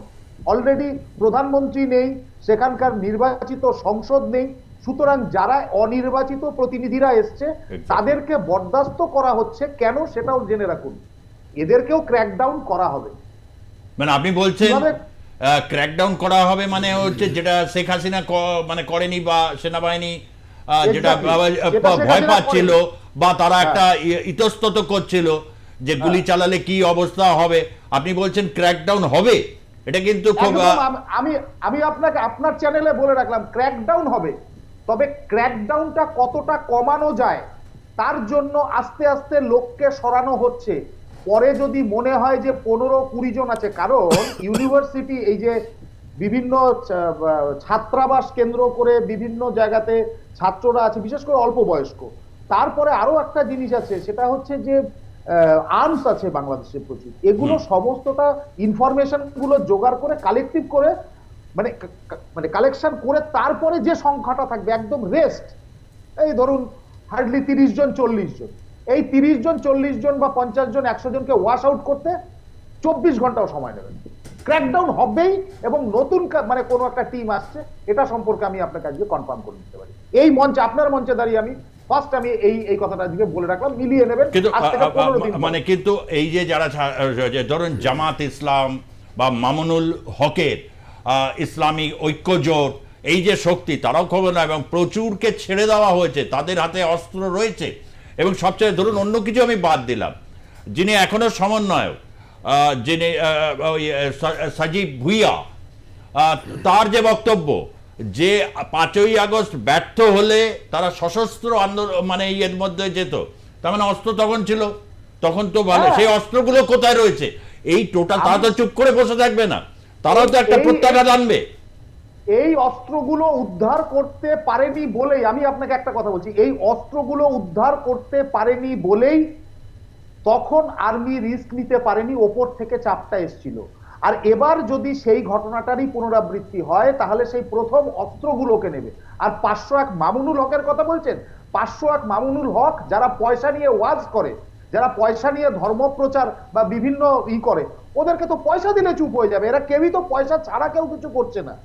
অলরেডি প্রধানমন্ত্রী নেই, সেখানকার নির্বাচিত সংসদ নেই। সুতরাং যারা অনির্বাচিত প্রতিনিধিরা এসছে তাদেরকে বরদাস্ত করা হচ্ছে কেন সেটাও জেনে রাখুন। এদেরকেও ক্র্যাকডাউন করা হবে। মানে আপনি বলছেন ক্র্যাকডাউন করা হবে মানে হচ্ছে যেটা শেখ হাসিনা মানে করেনি বা সেনাবাহিনী যেটা ভয় পাচ্ছিল বা তারা একটা ইতস্তত করছিল যে গুলি চালালে কি অবস্থা হবে, আপনি বলছেন ক্র্যাকডাউন হবে। এটা কিন্তু খুব আমি আপনাকে আপনার চ্যানেলে বলে রাখলাম ক্র্যাকডাউন হবে, তবে ক্র্যাকডাউনটা কতটা কমানো যায় তার জন্য আস্তে আস্তে লোককে সরানো হচ্ছে। পরে যদি মনে হয় যে 15-20 জন আছে, কারণ ইউনিভার্সিটি এই যে বিভিন্ন ছাত্রাবাস কেন্দ্র করে বিভিন্ন জায়গাতে ছাত্ররা আছে, বিশেষ করে অল্প বয়স্ক। তারপরে আরো একটা জিনিস আছে, সেটা হচ্ছে যে আর্মস আছে বাংলাদেশে প্রচুর। এগুলো সমস্তটা ইনফরমেশন গুলো জোগাড় করে কালেক্টিভ করে মানে কালেকশন করে তারপরে যে সংখ্যাটা থাকবে একদম রেস্ট, এই ধরুন হার্ডলি 30 জন 40 জন, এই 30 জন 40 জন বা 50 জন 100 জনকে ওয়াশ আউট করতে 24 ঘন্টাও সময় নেবে। ক্র্যাকডাউন হবেই এবং নতুন মানে কোনো একটা টিম আসছে, এটা সম্পর্কে আমি আপনাকে আজকে কনফার্ম করে দিতে পারি। এই মঞ্চে আপনার মঞ্চে দাঁড়িয়ে আমি ফার্স্ট আমি এই কথাটা আজকে বলে রাখলাম, মিলিয়ে নেবেন। কিন্তু মানে কিন্তু এই যে যারা ধরুন জামাত ইসলাম বা মামুনুল হকের ইসলামিক ঐক্য জোট, এই যে শক্তি, তারাও খবর না এবং প্রচুরকে ছেড়ে দেওয়া হয়েছে, তাদের হাতে অস্ত্র রয়েছে। এবং সবচেয়ে ধরুন অন্য কিছু আমি বাদ দিলাম, যিনি এখনো সমন্বয়ক যিনি সাজিব ভুইয়া, তার যে বক্তব্য যে 5ই আগস্ট ব্যর্থ হলে তারা সশস্ত্র আন্দোলন মানে এর মধ্যে যেত, তার মানে অস্ত্র তখন ছিল, তখন তো ভালো, সেই অস্ত্রগুলো কোথায় রয়েছে? এই টোটাল তারা তো চুপ করে বসে থাকবে না, তারাও তো একটা প্রত্যাঘাত আনবে। এই অস্ত্রগুলো উদ্ধার করতে পারেনি বলেই আমি আপনাকে একটা কথা বলছি, এই অস্ত্রগুলো উদ্ধার করতে পারেনি বলেই তখন আর্মি রিস্ক নিতে পারেনি, ওপর থেকে চাপটা এসেছিল। আর এবার যদি সেই ঘটনাটারই পুনরাবৃত্তি হয় তাহলে সেই প্রথম অস্ত্রগুলোকে নেবে। আর 501 মামুনুল হকের কথা বলছেন, 501 মামুনুল হক যারা পয়সা নিয়ে ওয়াজ করে, যারা পয়সা নিয়ে ধর্মপ্রচার বা বিভিন্ন করে, ওদেরকে তো পয়সা দিলে চুপ হয়ে যাবে। এরা কেউই তো পয়সা ছাড়া কেউ কিছু করছে না,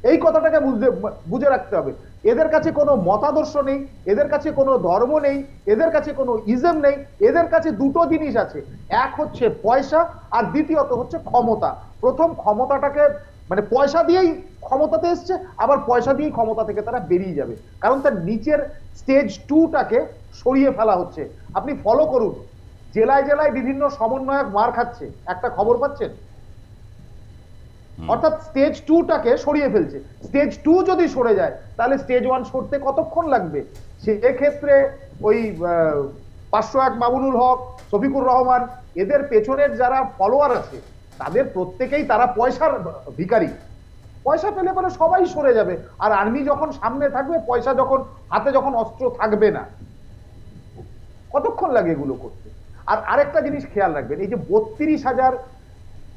এই কথাটাকে বুঝে রাখতে হবে। এদের কাছে কোনো মতাদর্শ নেই, এদের কাছে কোনো ধর্ম নেই, এদের কাছে কোনো ইজম নেই, এদের কাছে দুটো জিনিস আছে, এক হচ্ছে পয়সা আর দ্বিতীয়ত হচ্ছে ক্ষমতা। প্রথম ক্ষমতাটাকে মানে পয়সা দিয়েই ক্ষমতাতে এসছে, আবার পয়সা দিয়েই ক্ষমতা থেকে তারা বেরিয়ে যাবে, কারণ তার নিচের স্টেজ 2টাকে সরিয়ে ফেলা হচ্ছে। আপনি ফলো করুন, জেলায় জেলায় বিভিন্ন সমন্বয়ক মার খাচ্ছে, একটা খবর পাচ্ছেন? অর্থাৎ স্টেজ 2টাকে সরিয়ে ফেলছে। স্টেজ 2 যদি সরে যায় তাহলে স্টেজ 1 সরতে কতক্ষণ লাগবে? সেক্ষেত্রে ওই 501 মামুনুল হক, শফিকুর রহমান এদের পেছনের যারা ফলোয়ার আছে তাদের প্রত্যেকেই তারা পয়সার ভিখারি। পয়সা পেলে পরে সবাই সরে যাবে, আর আর্মি যখন সামনে থাকবে, পয়সা যখন হাতে, যখন অস্ত্র থাকবে না, কতক্ষণ লাগে এগুলো করতে? আর আরেকটা জিনিস খেয়াল রাখবেন, এই যে 32,000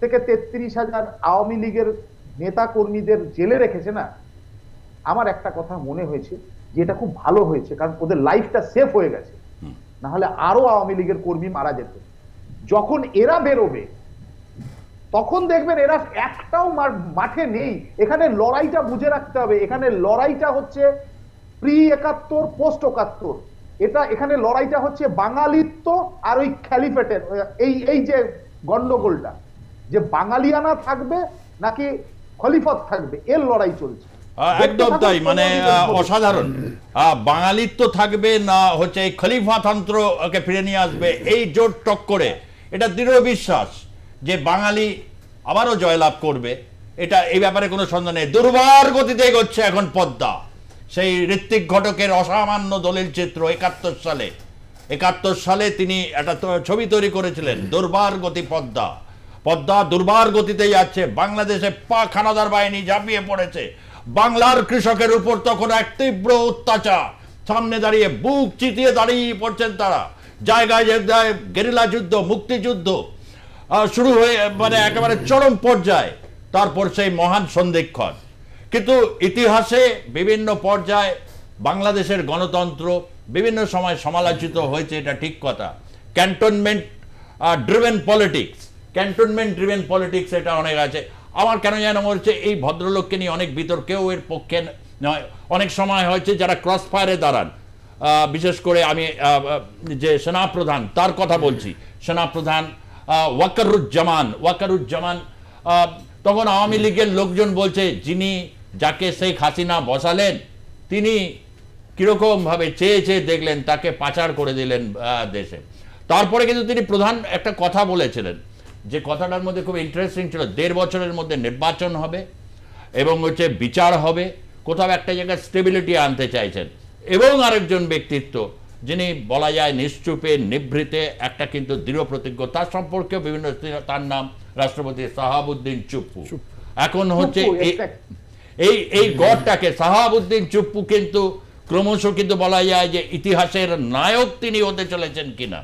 থেকে 33,000 আওয়ামী লীগের নেতা কর্মীদের জেলে রেখেছে না, আমার একটা কথা মনে হয়েছে যে এটা খুব ভালো হয়েছে, কারণ ওদের লাইফটা সেফ হয়ে গেছে, না হলে আরো আওয়ামী লীগের কর্মী মারা যেত। যখন এরা বেরোবে তখন দেখবেন এরা একটাও মাঠে নেই। এখানে লড়াইটা বুঝে রাখতে হবে, এখানে লড়াইটা হচ্ছে প্রি 71 পোস্ট 71, এটা এখানে লড়াইটা হচ্ছে বাঙালিত্ব আর ওই খ্যালিফেটের এই যে গন্ডগোলটা, যে বাঙালিয়ানা থাকবে নাকি খলিফত থাকবে, এর লড়াই চলছে। একদম তাই, মানে অসাধারণ। বাঙালিত্ব থাকবে না হচ্ছে এই খলিফাতন্ত্রকে ফিরে নিয়ে আসবে, এই জোট টক্করে এটা দৃঢ় বিশ্বাস যে বাঙালি আবারও জয়লাভ করবে, এটা এই ব্যাপারে কোনো সন্দেহ নেই। দুর্বার গতিতে এগোচ্ছে এখন পদ্মা, সেই ঋত্বিক ঘটকের অসামান্য দলিল চিত্র 71 সালে তিনি একটা ছবি তৈরি করেছিলেন, দুর্বার গতি পদ্মা। পদ্মা দুর্বার গতিতে যাচ্ছে, বাংলাদেশে পাক হানাদার বাহিনী ঝাঁপিয়ে পড়েছে, বাংলার কৃষকের উপর তখন এক তীব্র অত্যাচার, সামনে দাঁড়িয়ে বুক চিতিয়ে দাঁড়িয়ে পড়ছেন তারা, জায়গায় জায়গায় গেরিলা যুদ্ধ, মুক্তিযুদ্ধ শুরু হয়ে মানে একেবারে চরম পর্যায়ে, তারপর সেই মহান সন্ধিক্ষণ। কিন্তু ইতিহাসে বিভিন্ন পর্যায়ে বাংলাদেশের গণতন্ত্র বিভিন্ন সময় সমালোচিত হয়েছে, এটা ঠিক কথা। ক্যান্টনমেন্ট ড্রিভেন পলিটিক্স এটা অনেক আছে। আমার কেন যেন মনে হচ্ছে এই ভদ্রলোককে নিয়ে অনেক বিতর্কেও এর পক্ষে নয়। অনেক সময় হয়েছে যারা ক্রস ফায়ারে দাঁড়ান, বিশেষ করে আমি যে সেনাপ্রধান তার কথা বলছি, সেনাপ্রধান ওয়াকারুজ্জামান, তখন আওয়ামী লীগের লোকজন বলছে যাকে শেখ হাসিনা বসালেন তিনি কিরকম ভাবে চেয়ে দেখলেন, তাকে পাচার করে দিলেন দেশে। তারপরে কিন্তু তিনি প্রধান একটা কথা বলেছিলেন, যে কথাটার মধ্যে খুব ইন্টারেস্টিং ছিল, 1.5 বছরের মধ্যে নির্বাচন হবে এবং হচ্ছে বিচার হবে, কোথাও একটা জায়গায় স্টেবিলিটি আনতে চাইছেন। এবং আরেকজন ব্যক্তিত্ব যিনি বলা যায় নিশ্চুপে নিভৃতে একটা কিন্তু দৃঢ় প্রতিজ্ঞ, তার সম্পর্কেও বিভিন্ন, তার নাম রাষ্ট্রপতি সাহাবুদ্দিন চুপ্পু। এখন হচ্ছে এই গড়টাকে সাহাবুদ্দিন চুপ্পু কিন্তু ক্রমশ কিন্তু বলা যায় যে ইতিহাসের নায়ক তিনি হতে চলেছেন কিনা।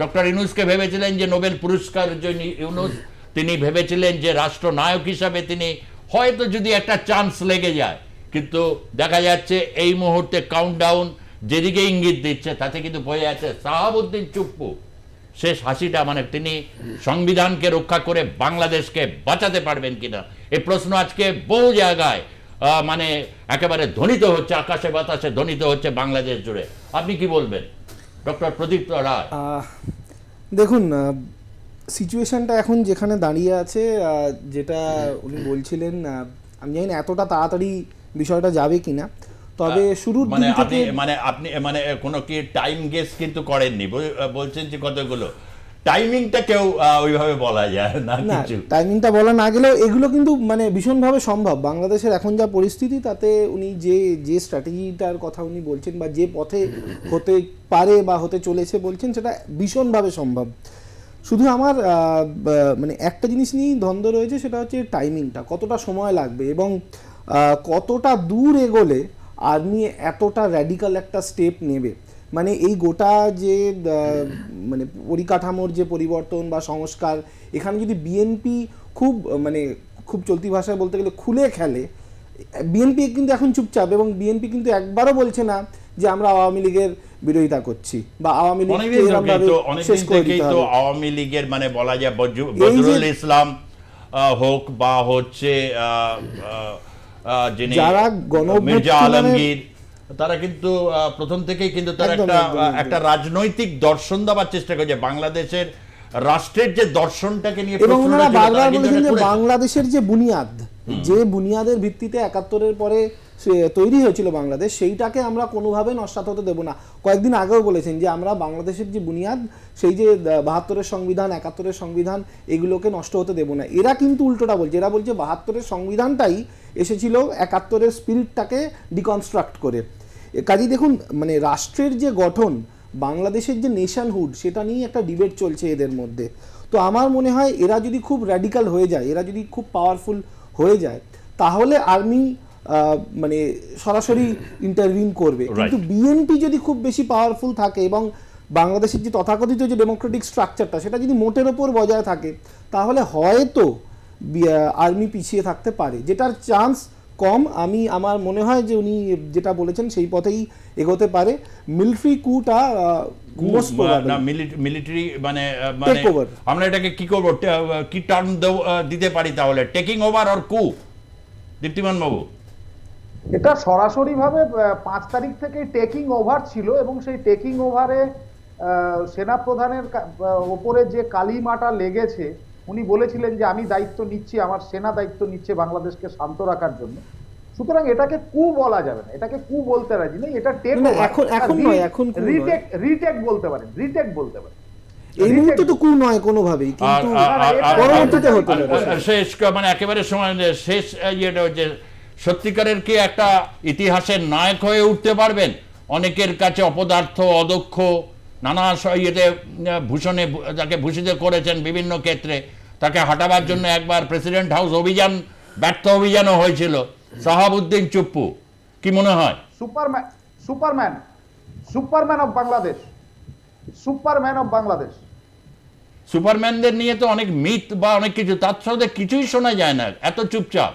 ডক্টর ইউনূসকে ভেবেছিলেন যে নোবেল পুরস্কার জন্য ইউনূস, তিনি ভেবেছিলেন যে রাষ্ট্রনায়ক হিসাবে তিনি হয়তো যদি একটা চান্স লেগে যায়, কিন্তু দেখা যাচ্ছে এই মুহূর্তে কাউন্টডাউন যেদিকে ইঙ্গিত দিচ্ছে তাতে কিন্তু বোঝা যাচ্ছে সাহাবুদ্দিন চুপ্পু শেষ হাসিটা, মানে তিনি সংবিধানকে রক্ষা করে বাংলাদেশকে বাঁচাতে পারবেন কিনা, এই প্রশ্ন আজকে বহু জায়গায় মানে একেবারে ধ্বনিত হচ্ছে, আকাশে বাতাসে ধ্বনিত হচ্ছে বাংলাদেশ জুড়ে। আপনি কি বলবেন ডক্টর প্রদীপ্ত রায়? দেখুন, সিচুয়েশনটা এখন যেখানে দাঁড়িয়ে আছে, যেটা উনি বলছিলেন, আমি জানি না এতটা তাড়াতাড়ি বিষয়টা যাবে কিনা, তবে শুরুর দিন থেকে আপনি কোনো কি টাইম গেস কিন্তু করেননি, বলছেন যে কতগুলো টাইমিংটা কেউ ওইভাবে বলা যায় না, কিছু টাইমিংটা বলা না গেলেও এগুলো কিন্তু মানে ভীষণভাবে সম্ভব। বাংলাদেশের এখন যা পরিস্থিতি তাতে উনি যে স্ট্র্যাটেজিটার কথা উনি বলছেন বা যে পথে হতে পারে বা হতে চলেছে বলছেন, সেটা ভীষণভাবে সম্ভব। শুধু আমার মানে একটা জিনিস নিয়েই দ্বন্দ্ব রয়েছে, সেটা হচ্ছে টাইমিংটা, কতটা সময় লাগবে এবং কতটা দূর এগোলে আর্মি এতটা র্যাডিক্যাল একটা স্টেপ নেবে। মানে এই গোটা যে মানে পরিকাঠামোর যে পরিবর্তন বা সংস্কার, এখানে যদি বিএনপি খুব চলতি ভাষায় বলতে গেলে খুলে খেলে, বিএনপি কিন্তু এখন চুপচাপ, এবং বিএনপি কিন্তু একবারও বলছে না যে আমরা আওয়ামী লীগের বিরোধিতা করছি বা আওয়ামী লীগ শেষ করে দিতে হবে। আওয়ামী লীগের মানে বলা যায় বজরুল ইসলাম হোক বা হচ্ছে যিনি মির্জা আলমগীর, তারা কিন্তু প্রথম থেকেই কিন্তু তারা একটা রাজনৈতিক দর্শন দেওয়ার চেষ্টা করেছে বাংলাদেশের রাষ্ট্রের যে দর্শনটাকে নিয়ে, এবং ওনারা বারবার বলেছেন যে বাংলাদেশের যে বুনিয়াদ, যে বুনিয়াদের ভিত্তিতে 71-এর পরে তৈরি হয়েছিল বাংলাদেশ, সেইটাকে আমরা কোনোভাবে নস্যাৎ হতে দেব না। কয়েকদিন আগেও বলেছেন যে আমরা বাংলাদেশের যে বুনিয়াদ, সেই যে 72-এর সংবিধান, 71-এর সংবিধান, এগুলোকে নষ্ট হতে দেব না। এরা কিন্তু উল্টোটা বলছে, এরা বলছে 72-এর সংবিধানটাই এসেছিল 71-এর স্পিরিটটাকে ডিকনস্ট্রাক্ট করে। কাজেই দেখুন, মানে রাষ্ট্রের যে গঠন বাংলাদেশের যে নেশনহুড সেটা নিয়ে একটা ডিবেট চলছে এদের মধ্যে। তো আমার মনে হয় এরা যদি খুব র্যাডিক্যাল হয়ে যায়, এরা যদি খুব পাওয়ারফুল হয়ে যায়, তাহলে আর্মি মানে সরাসরি ইন্টারভিন করবে। কিন্তু বিএনপি যদি খুব বেশি পাওয়ারফুল থাকে এবং বাংলাদেশের যে তথাকথিত যে ডেমোক্রেটিক স্ট্রাকচারটা সেটা যদি মোটের ওপর বজায় থাকে, তাহলে হয়তো আর্মি পিছিয়ে থাকতে পারে, যেটার চান্স কম। আমার মনে হয় যে উনি যেটা বলেছেন সেই পথেই এগোতে পারে। মিলিটারি কুটা মিলিটারি মানে আমরা এটাকে কি করবো, কি টার্ম দিতে পারি তাহলে, টেকিং ওভার অর কু? দীপ্তিমান বাবু, এটা সরাসরি ভাবে 5 তারিখ থেকে টেকিং ওভার ছিল এবং সেই টেকিং ওভারে সেনা প্রধানের ওপরে যে কালিমাটা লেগেছে, উনি বলেছিলেন যে আমি দায়িত্ব নিচ্ছি, আমার সেনা দায়িত্ব নিচ্ছে বাংলাদেশকে শান্ত রাখার জন্য। সুতরাং এটাকে কু বলা যাবে না, এটাকে কু বলতে রাজি নেই, এটা টেক রিটেক বলতে পারেন, রিটেক বলতে পারেন। এই মুহূর্তে তো কু নয় কোনোভাবেই, কিন্তু পরবর্তীতে হতে পারে। শেষ মানে একেবারে সময় শেষ ইয়েটা হচ্ছে, সত্যিকারের কি একটা ইতিহাসের নায়ক হয়ে উঠতে পারবেন? অনেকের কাছে অপদার্থ, অদক্ষ, নানা ইয়েতে ভূষণে তাকে ভূষিত করেছেন বিভিন্ন ক্ষেত্রে। তাকে হটাবার জন্য একবার প্রেসিডেন্ট হাউস অভিযান, ব্যর্থ অভিযানও হয়েছিল। সাহাবউদ্দিন চুপ্পু, কি মনে হয়? Superman of Bangladesh, superman of Bangladesh. সুপারম্যানদের নিয়ে তো অনেক মিথ বা অনেক কিছু, তার সাথে কিছুই শোনা যায় না, এত চুপচাপ।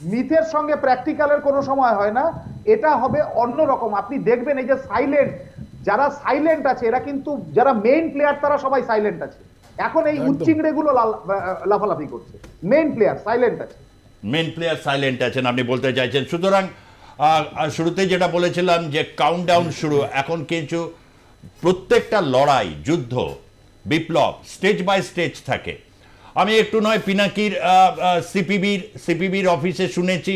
মিথের সঙ্গে প্র্যাকটিক্যালের কোনো সময় হয় না, এটা হবে অন্যরকম। আপনি দেখবেন এই যে সাইলেন্ট, যারা সাইলেন্ট আছে এরা কিন্তু, যারা মেইন প্লেয়ার তারা সবাই সাইলেন্ট আছে। এখন এই উচ্চিংড়ে গুলো লাফালাফি করছে, মেইন প্লেয়ার সাইলেন্ট আছে, মেইন প্লেয়ার সাইলেন্ট আছেন আপনি বলতে চাইছেন। সুতরাং শুরুতে যেটা বলেছিলাম যে কাউন্টডাউন শুরু, এখন কিছু প্রত্যেকটা লড়াই, যুদ্ধ, বিপ্লব স্টেজ বাই স্টেজ থাকে। আমি একটু নয় পিনাকির সিপিবির অফিসে শুনেছি,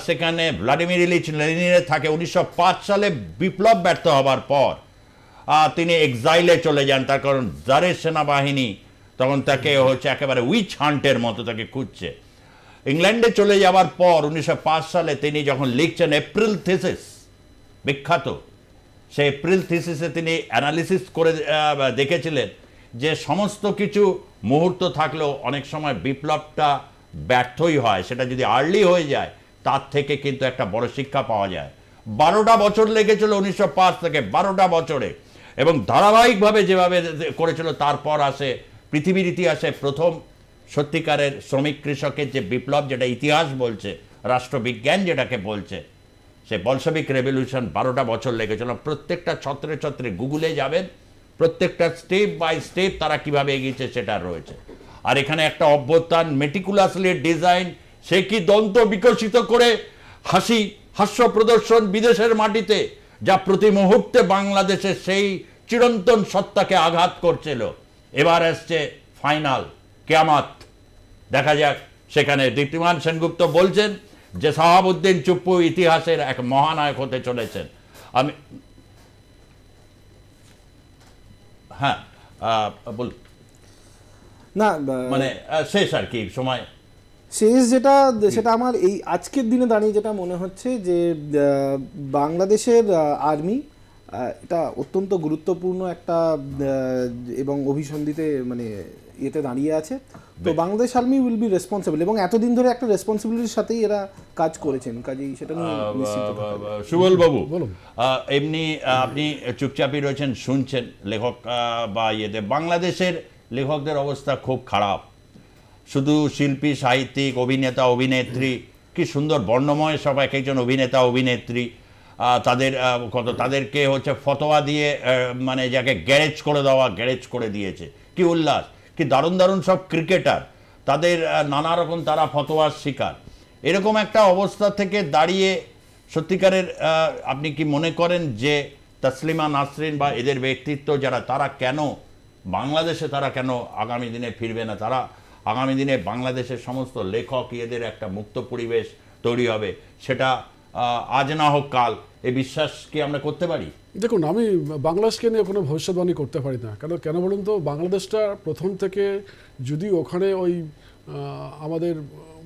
সেখানে ভ্লাদিমির ইলিচ লেনিনের থাকে। 1905 সালে বিপ্লব ব্যর্থ হবার পর তিনি এক্সাইলে চলে যান, তার কারণ জারের সেনাবাহিনী তখন তাকে হচ্ছে একেবারে উইচ হান্টের মতো তাকে খুঁজছে। ইংল্যান্ডে চলে যাওয়ার পর 1905 সালে তিনি যখন লিখছেন এপ্রিল থিসিস, বিখ্যাত সেই এপ্রিল থিসিসে তিনি অ্যানালিসিস করে দেখেছিলেন যে সমস্ত কিছু মুহূর্ত থাকলেও অনেক সময় বিপ্লবটা ব্যর্থই হয়, সেটা যদি আর্লি হয়ে যায় তার থেকে কিন্তু একটা বড় শিক্ষা পাওয়া যায়। 12টা বছর লেগেছিল 1905 থেকে, 12টা বছরে, এবং ধারাবাহিকভাবে যেভাবে করেছিল। তারপর আসে পৃথিবীর ইতিহাসে প্রথম সত্যিকারের শ্রমিক কৃষকের যে বিপ্লব, যেটা ইতিহাস বলছে, রাষ্ট্রবিজ্ঞান যেটাকে বলছে, সে বলশেভিক রেভলিউশন। 12টা বছর লেগেছিল। প্রত্যেকটা ছত্রে ছত্রে গুগলে যাবেন, প্রত্যেকটা স্টেপ বাই স্টেপ তারা কিভাবে এগিয়েছে সেটা রয়েছে। আর এখানে একটা অভ্যুত্থান, মেটিকুলাসলি ডিজাইন, সে কি দন্ত বিকশিত করে হাস্য প্রদর্শন বিদেশের মাটিতে, যা প্রতি মুহূর্তে বাংলাদেশের সেই চিরন্তন সত্তাকে আঘাত করছিল। এবার আসছে ফাইনাল কিয়ামত, দেখা যাক সেখানে। দীপ্তিমান সেনগুপ্ত বলছেন যে সাহাবউদ্দিন চুপ্পু ইতিহাসের এক মহানায়ক হতে চলেছেন। আমি হ্যাঁ বল না, মানে শেষ আর কি সময় শেষ যেটা, সেটা আমার এই আজকের দিনে দাঁড়িয়ে যেটা মনে হচ্ছে যে বাংলাদেশের আর্মি এটা অত্যন্ত গুরুত্বপূর্ণ একটা এবং অভিসন্ধিতে মানে এতে দাঁড়িয়ে আছে। তো Bangladesh army will be responsible, এবং এতদিন ধরে একটা রেসপন্সিবিলিটির সাথেই এরা কাজ করেছেন, কাজেই সেটা নিয়ে নিশ্চিত। সুবল বাবু, এমনি আপনি চুপচাপই রয়েছেন, শুনছেন লেখক বা ইয়েতে, বাংলাদেশের লেখকদের অবস্থা খুব খারাপ। শুধু শিল্পী, সাহিত্যিক, অভিনেতা, অভিনেত্রী, কি সুন্দর বর্ণময় সব এক একজন অভিনেতা, অভিনেত্রী, তাদেরকে হচ্ছে ফতোয়া দিয়ে মানে যাকে গ্যারেজ করে দেওয়া, গ্যারেজ করে দিয়েছে। কি উল্লাস, কি দারুণ দারুণ সব ক্রিকেটার, তাদের নানা রকম তারা ফতোয়ার শিকার। এরকম একটা অবস্থা থেকে দাঁড়িয়ে সত্যিকারের আপনি কি মনে করেন যে তাসলিমা নাসরিন বা এদের ব্যক্তিত্ব যারা, তারা কেন বাংলাদেশে, তারা কেন আগামী দিনে ফিরবে না? তারা আগামী দিনে বাংলাদেশের সমস্ত লেখক এদের একটা মুক্ত পরিবেশ তৈরি হবে, সেটা আজ না হোক কাল, এই বিশ্বাস কি আমরা করতে পারি? দেখুন, আমি বাংলাদেশকে নিয়ে কোনো ভবিষ্যৎবাণী করতে পারি না। কেন বলুন তো, বাংলাদেশটা প্রথম থেকে, যদি ওখানে ওই আমাদের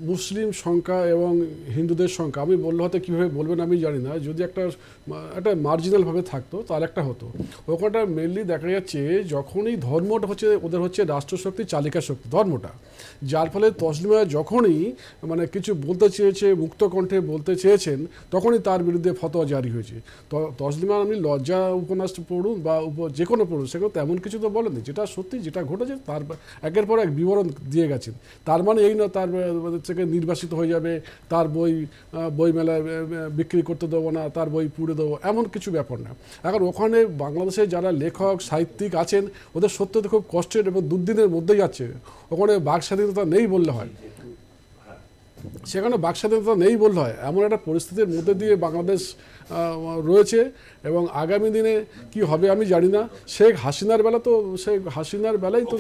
মুসলিম সংখ্যা এবং হিন্দুদের সংখ্যা আমি বললে হয়তো কীভাবে বলবেন আমি জানি না, যদি একটা মার্জিনালভাবে থাকতো তাহলে একটা হতো। ওখানটা মেনলি দেখা যাচ্ছে যখনই ধর্মটা হচ্ছে ওদের হচ্ছে রাষ্ট্রশক্তি, চালিকা শক্তি ধর্মটা, যার ফলে তসলিমা যখনই মানে কিছু বলতে চেয়েছে, মুক্ত কণ্ঠে বলতে চেয়েছেন, তখনই তার বিরুদ্ধে ফতোয়া জারি হয়েছে। তসলিমা আপনি লজ্জা উপন্যাস পড়ুন বা যে কোনো পড়ুন, সেগুলো তেমন কিছু তো বলেনি, যেটা সত্যি যেটা ঘটেছে তার একের পর এক বিবরণ দিয়ে গেছেন। তার মানে এই না তার থেকে নির্বাসিত হয়ে যাবে, তার বই মেলায় বিক্রি করতে দেবো না, তার বই পুড়ে দেবো, এমন কিছু ব্যাপার না। এখন ওখানে বাংলাদেশে যারা লেখক সাহিত্যিক আছেন ওদের সত্যতে খুব কষ্টের এবং দুর্দিনের মধ্যেই যাচ্ছে। ওখানে বাক স্বাধীনতা নেই বললে হয়, সেখানে বাক স্বাধীনতা নেই বললে হয়, এমন একটা পরিস্থিতির মধ্যে দিয়ে বাংলাদেশ রয়েছে। এবং আগামী দিনে কি হবে আমি জানি না। শেখ হাসিনার বেলা তো শেখ হাসিনার বেলাই তো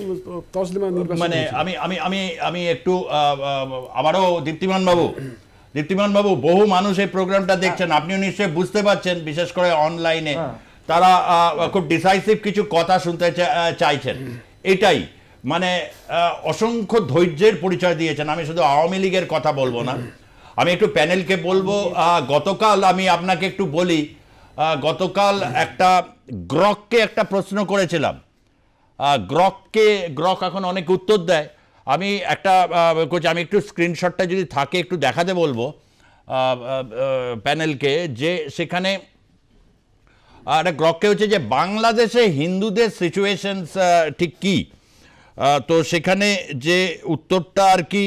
তসলিমা নির্বাচন, মানে আমি আমি আমি আমি একটু আবারও দীপ্তিমান বাবু বহু মানুষ এই প্রোগ্রামটা দেখছেন, আপনিও নিশ্চয়ই বুঝতে পারছেন, বিশেষ করে অনলাইনে তারা খুব ডিসাইসিভ কিছু কথা শুনতে চাইছেন। এটাই মানে অসংখ্য ধৈর্যের পরিচয় দিয়েছেন। আমি শুধু আওয়ামী লীগের কথা বলবো না, আমি একটু প্যানেলকে বলবো। গতকাল আমি আপনাকে একটু বলি, গতকাল একটা গ্রককে একটা প্রশ্ন করেছিলাম। গ্রক এখন অনেক উত্তর দেয়। আমি একটু স্ক্রিনশটটা যদি থাকে একটু দেখাতে বলবো প্যানেলকে, যে সেখানে একটা গ্রককে হচ্ছে যে বাংলাদেশে হিন্দুদের সিচুয়েশনস ঠিক কী। তো সেখানে যে উত্তরটা আর কি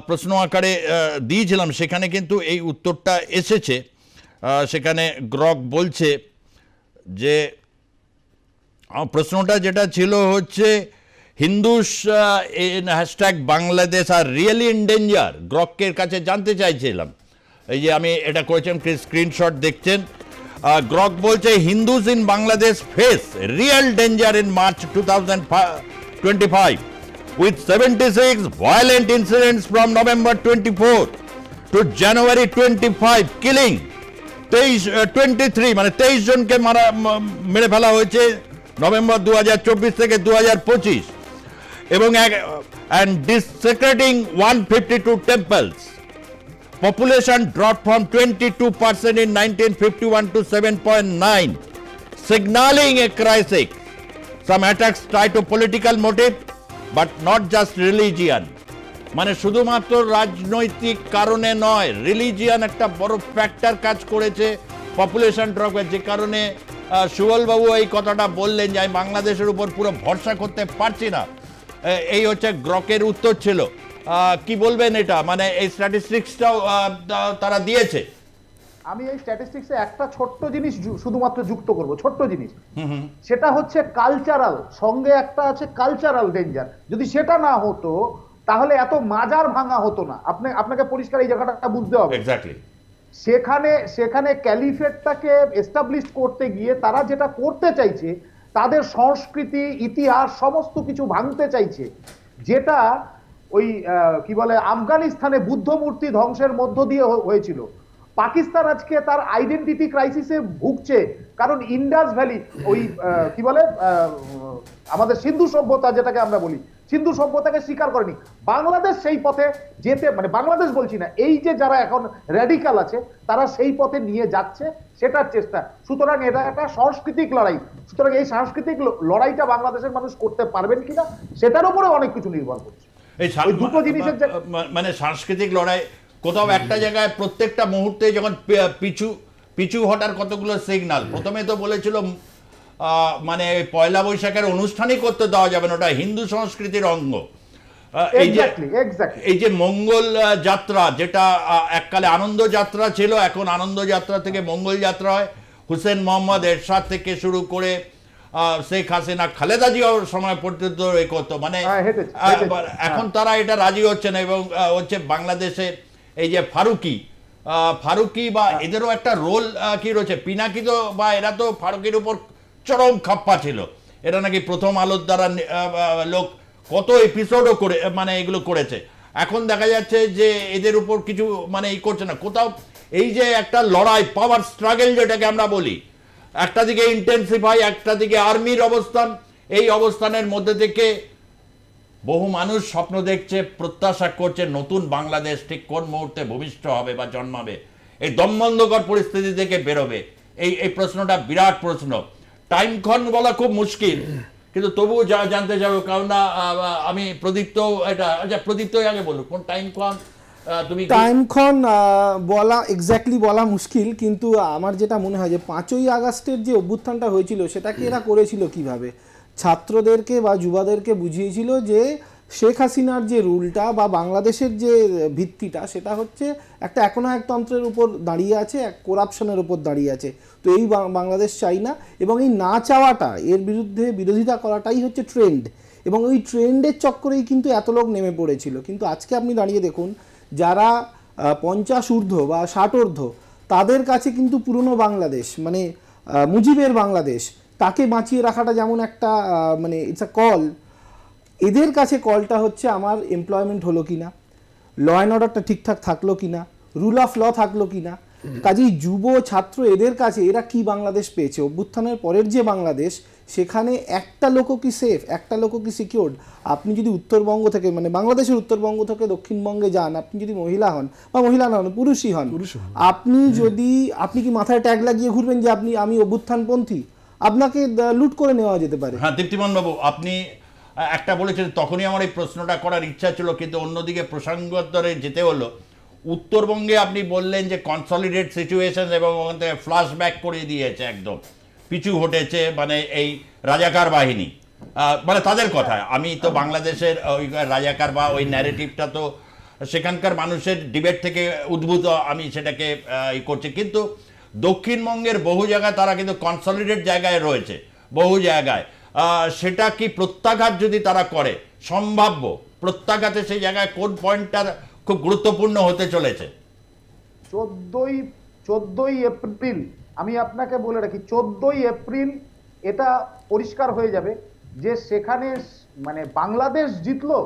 প্রশ্ন আকারে দিয়েছিলাম, সেখানে কিন্তু এই উত্তরটা এসেছে। সেখানে গ্রক বলছে যে প্রশ্নটা যেটা ছিল হচ্ছে Hindus in hashtag Bangladesh are really in danger. গ্রকের কাছে জানতে চাইছিলাম, এই যে আমি এটা করেছিলাম, স্ক্রিনশট দেখছেন। গ্রক বলছে Hindus in Bangladesh face real danger in March 2025 with 76 violent incidents from November 24 to January 25, killing 23 মানে 23 জনকে মেরে ফেলা হয়েছে নভেম্বর 2024 থেকে 2025, এবং and desecrating 152 temples. Population dropped from 22% in 1951 to 7.9, signaling a crisis. Some attacks tied to political motive, but not just religion. মানে শুধুমাত্র রাজনৈতিক কারণে নয়, রিলিজিয়ান একটা বড় ফ্যাক্টর কাজ করেছে পপুলেশন ড্রপের, যে কারণে সুবলবাবু এই কথাটা বললেন যে আমি বাংলাদেশের উপর পুরো ভরসা করতে পারছি না। এই হচ্ছে গ্রকের উত্তর ছিল। কি বলবেন এটা, মানে এই স্ট্যাটিস্টিক্সটাও তারা দিয়েছে। আমি এই স্ট্যাটিস্টিক্সে একটা ছোট্ট জিনিস শুধুমাত্র যুক্ত করব, ছোট্ট জিনিস, সেটা হচ্ছে কালচারাল, সঙ্গে একটা আছে কালচারাল ডেঞ্জার। যদি সেটা না হতো তাহলে এত মাজার ভাঙা হতো না। আপনাকে পরিষ্কার এই জায়গাটা বুঝতে হবে। এক্স্যাক্টলি। সেখানে ক্যালিফেটটাকে এস্টাবলিশ করতে গিয়ে তারা যেটা করতে চাইছে, তাদের সংস্কৃতি ইতিহাস সমস্ত কিছু ভাঙতে চাইছে, যেটা ওই কি বলে আফগানিস্তানে বুদ্ধ মূর্তি ধ্বংসের মধ্য দিয়ে হয়েছিল। পাকিস্তান আজকে তার আইডেন্টিটি ক্রাইসিসে ভুগছে, কারণ ইন্ডাস ভ্যালি ওই কি বলে আমাদের সিন্ধু সভ্যতা যেটাকে আমরা বলি, সিন্ধু সভ্যতাকে স্বীকার করেনি। বাংলাদেশ সেই পথে যেতে, মানে বাংলাদেশ বলছি না, এই যে যারা এখন র্যাডিক্যাল আছে তারা সেই পথে নিয়ে যাচ্ছে, সেটার চেষ্টা। সুতরাং এটা একটা সাংস্কৃতিক লড়াই। সুতরাং এই সাংস্কৃতিক লড়াইটা বাংলাদেশের মানুষ করতে পারবেন কিনা সেটার উপরে অনেক কিছু নির্ভর করছে। এই দুটো জিনিসের মানে সাংস্কৃতিক লড়াই কোথাও একটা জায়গায় প্রত্যেকটা মুহূর্তে যখন পিছু হটার কতগুলো সিগন্যাল। প্রথমে তো বলেছিল মানে পয়লা বৈশাখের অনুষ্ঠানই করতে দেওয়া যাবে না, ওটা হিন্দু সংস্কৃতির অঙ্গ। এই যে মঙ্গল যাত্রা, যেটা এককালে আনন্দ যাত্রা ছিল, এখন আনন্দ যাত্রা থেকে মঙ্গল যাত্রা হয়। হুসেন মোহাম্মদ এরশাদ থেকে শুরু করে শেখ হাসিনা, খালেদা জিয়ার সময় পর্যন্ত এ করতো, মানে এখন তারা এটা রাজি হচ্ছে না। এবং হচ্ছে বাংলাদেশে এই যে ফারুকি বা এদেরও একটা রোল কি রয়েছে। পিনাকি তো বা এরা তো ফারুকির উপর চরম খাপ্পা ছিল। এরা নাকি প্রথম আলোর দ্বারা লোক কত এপিসোডও করে মানে এগুলো করেছে। এখন দেখা যাচ্ছে যে এদের উপর কিছু মানে ই করছে না কোথাও। এই যে একটা লড়াই, পাওয়ার স্ট্রাগল যেটাকে আমরা বলি, একটা দিকে ইন্টেন্সিফাই, একটা দিকে আর্মির অবস্থান, এই অবস্থানের মধ্যে থেকে বহু মানুষ স্বপ্ন দেখছে, প্রত্যাশা করছে নতুন বাংলাদেশ ঠিক কোন মুহূর্তে ভূমিষ্ঠ হবে বা জন্মাবে, এই দমবন্ধকর পরিস্থিতি থেকে বেরোবে, এই প্রশ্নটা বিরাট প্রশ্ন। টাইমক্ষণ বলা খুব মুশকিল, কিন্তু তবুও যা জানতে যাবো, কারণ না আমি প্রদীপ্ত, এটা আচ্ছা প্রদীপ্ত আগে বলুন কোন টাইমক্ষণ তুমি টাইমক্ষণ বলা এক্স্যাক্টলি বলা মুশকিল, কিন্তু আমার যেটা মনে হয় যে 5ই আগস্টের যে অভ্যুত্থানটা হয়েছিল সেটাকে এরা করেছিল কিভাবে, ছাত্রদেরকে বা যুবাদেরকে বুঝিয়েছিল যে শেখ হাসিনার যে রুলটা বা বাংলাদেশের যে ভিত্তিটা সেটা হচ্ছে একটা একনায়কতন্ত্রের উপর দাঁড়িয়ে আছে, এক করাপশনের উপর দাঁড়িয়ে আছে। তো এই বাংলাদেশ চাই না, এবং এই না চাওয়াটা, এর বিরুদ্ধে বিরোধিতা করাটাই হচ্ছে ট্রেন্ড, এবং ওই ট্রেন্ডের চক্করেই কিন্তু এত লোক নেমে পড়েছিল। কিন্তু আজকে আপনি দাঁড়িয়ে দেখুন, যারা 50 ঊর্ধ্ব বা 60 ঊর্ধ্ব তাদের কাছে কিন্তু পুরনো বাংলাদেশ মানে মুজিবের বাংলাদেশ, তাকে বাঁচিয়ে রাখাটা যেমন একটা মানে ইটস আ কল, এদের কাছে কলটা হচ্ছে আমার এমপ্লয়মেন্ট হলো কিনা, ল অ্যান্ড অর্ডারটা ঠিকঠাক থাকলো কিনা, রুল অফ ল থাকলো কিনা। কাজেই যুব ছাত্র এদের কাছে এরা কি বাংলাদেশ পেয়েছে, অভ্যুত্থানের পরের যে বাংলাদেশ, সেখানে একটা লোকও কি সেফ, একটা লোকও কি সিকিউরড। আপনি যদি উত্তরবঙ্গ থেকে মানে বাংলাদেশের উত্তরবঙ্গ থেকে দক্ষিণবঙ্গে যান, আপনি যদি মহিলা হন বা মহিলা নন পুরুষই হন, আপনি কি মাথায় ট্যাগ লাগিয়ে ঘুরবেন যে আমি অভ্যুত্থানপন্থী? আপনাকে লুট করে নেওয়া যেতে পারে। হ্যাঁ দীপ্তিমান বাবু, আপনি একটা বলেছেন, তখনই আমার এই প্রশ্নটা করার ইচ্ছা ছিল, কিন্তু অন্যদিকে প্রসঙ্গোত্তরে যেতে হলো। উত্তরবঙ্গে আপনি বললেন যে কনসলিডেট সিচুয়েশন, এবং ওখান থেকে ফ্ল্যাশব্যাক করে দিয়েছে, একদম পিছু হটেছে, মানে এই রাজাকার বাহিনী, মানে তাদের কথায়। আমি তো বাংলাদেশের ওই রাজাকার বা ওই ন্যারেটিভটা তো সেখানকার মানুষের ডিবেট থেকে উদ্ভূত, আমি সেটাকে করছি। কিন্তু দক্ষিণবঙ্গের বহু জায়গায় তারা কিন্তু কনসলিডেট জায়গায় রয়েছে, বহু জায়গায়। সেটা কি প্রত্যাঘাত যদি তারা করে, সম্ভাব্য প্রত্যাঘাতে সেই জায়গায় কোন পয়েন্টটা খুব গুরুত্বপূর্ণ হতে চলেছে? 14ই এপ্রিল, আমি আপনাকে বলে রাখি, 14ই এপ্রিল এটা পরিষ্কার হয়ে যাবে যে সেখানে মানে বাংলাদেশ জিতলো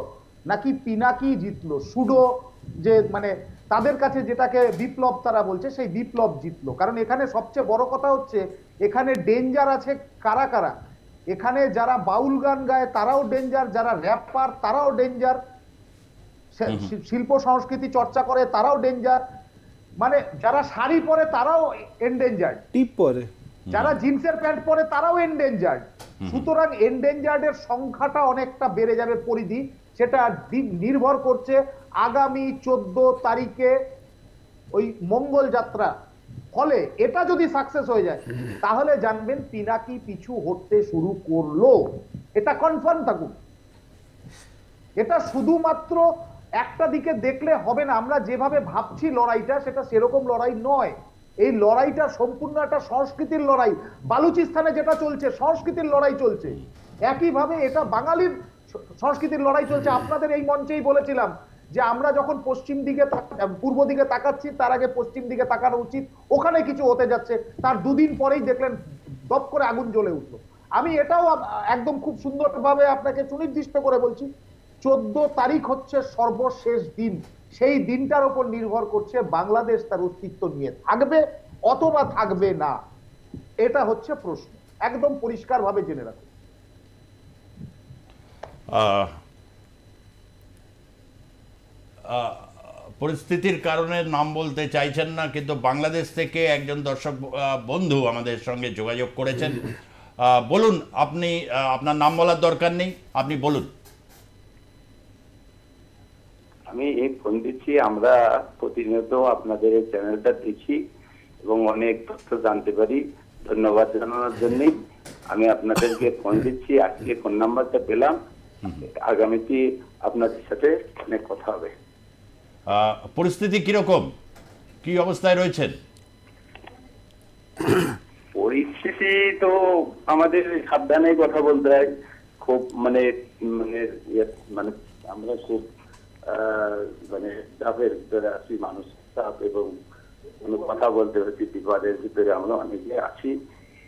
নাকি পিনাকি জিতলো, সুডো যে মানে তাদের কাছে যেটাকে বিপ্লব তারা বলছে, সেই বিপ্লব জিতলো। কারণ এখানে সবচেয়ে বড় কথা হচ্ছে এখানে ডেঞ্জার আছে কারা কারা। এখানে যারা বাউল গান গায় তারাও ডেঞ্জার, যারা র্যাপার তারাও ডেঞ্জার, শিল্প সংস্কৃতি চর্চা করে তারাও ডেঞ্জার, মানে যারা শাড়ি পরে তারাও এন্ডেঞ্জার্ড, টিপ পরে যারা জিন্সের প্যান্ট পরে তারাও এন্ডেঞ্জার্ড। সুতরাং এন্ডেঞ্জার্ডের সংখ্যাটা অনেকটা বেড়ে যাবে, পরিধি সেটা নির্ভর করছে আগামী 14 তারিখে ওই মঙ্গল যাত্রা। ফলে এটা যদি সাকসেস হয়ে যায় তাহলে জানবেন পিনাকি পিছু হটতে শুরু করলো, এটা কনফার্ম থাকুন। এটা শুধুমাত্র একটা দিকে দেখলে হবে না, আমরা যেভাবে ভাবছি লড়াইটা সেটা সেরকম লড়াই নয়। এই লড়াইটা সম্পূর্ণ একটা সংস্কৃতির লড়াই। বালুচিস্তানে যেটা চলছে সংস্কৃতির লড়াই চলছে, একইভাবে এটা বাঙালির সংস্কৃতির লড়াই চলছে। আপনাদের এই মঞ্চেই বলেছিলাম যে আমরা যখন পশ্চিম দিকে পূর্ব দিকে তাকাচ্ছি তার আগে পশ্চিম দিকে তাকানো উচিত, ওখানে কিছু হতে যাচ্ছে। তার দুদিন পরেই দেখলেন দপ করে আগুন জ্বলে উঠলো। আমি এটাও একদম খুব সুন্দরভাবে আপনাকে সুনির্দিষ্ট করে বলছি, 14 তারিখ হচ্ছে সর্বশেষ দিন। সেই দিনটার উপর নির্ভর করছে বাংলাদেশ তার অস্তিত্ব নিয়ে থাকবে অথবা থাকবে না, এটা হচ্ছে প্রশ্ন, একদম পরিষ্কার ভাবে জেনে রাখুন। পরিস্থিতির কারণে নাম বলতে চাইছেন না, কিন্তু বাংলাদেশ থেকে একজন দর্শক বন্ধু আমাদের সঙ্গে যোগাযোগ করেছেন। বলুন, আপনি আপনার নাম বলার দরকার নেই, আপনি বলুন। আমি এই ফোন দিচ্ছি, আমরা প্রতিনিয়ত আপনাদের এই চ্যানেলটা দেখি এবং অনেক তথ্য জানতে পারি। ধন্যবাদ জানানোর জন্য আমি আপনাদেরকে ফোন দিচ্ছি। আজকে ফোন নাম্বারটা পেলাম, আগামীতে আপনাদের সাথে অনেক কথা হবে। পরিস্থিতি কিরকম, কি অবস্থায় রয়েছেন? পরিস্থিতি তো আমাদের সাবধানে কথা বলতে হয়, খুব মানে মানে মানে আমরা খুব মানে চাপের ভিতরে আছি, মানুষ চাপ এবং কোনো কথা বলতে হচ্ছে বিপদের ভিতরে আমরা অনেকে আছি।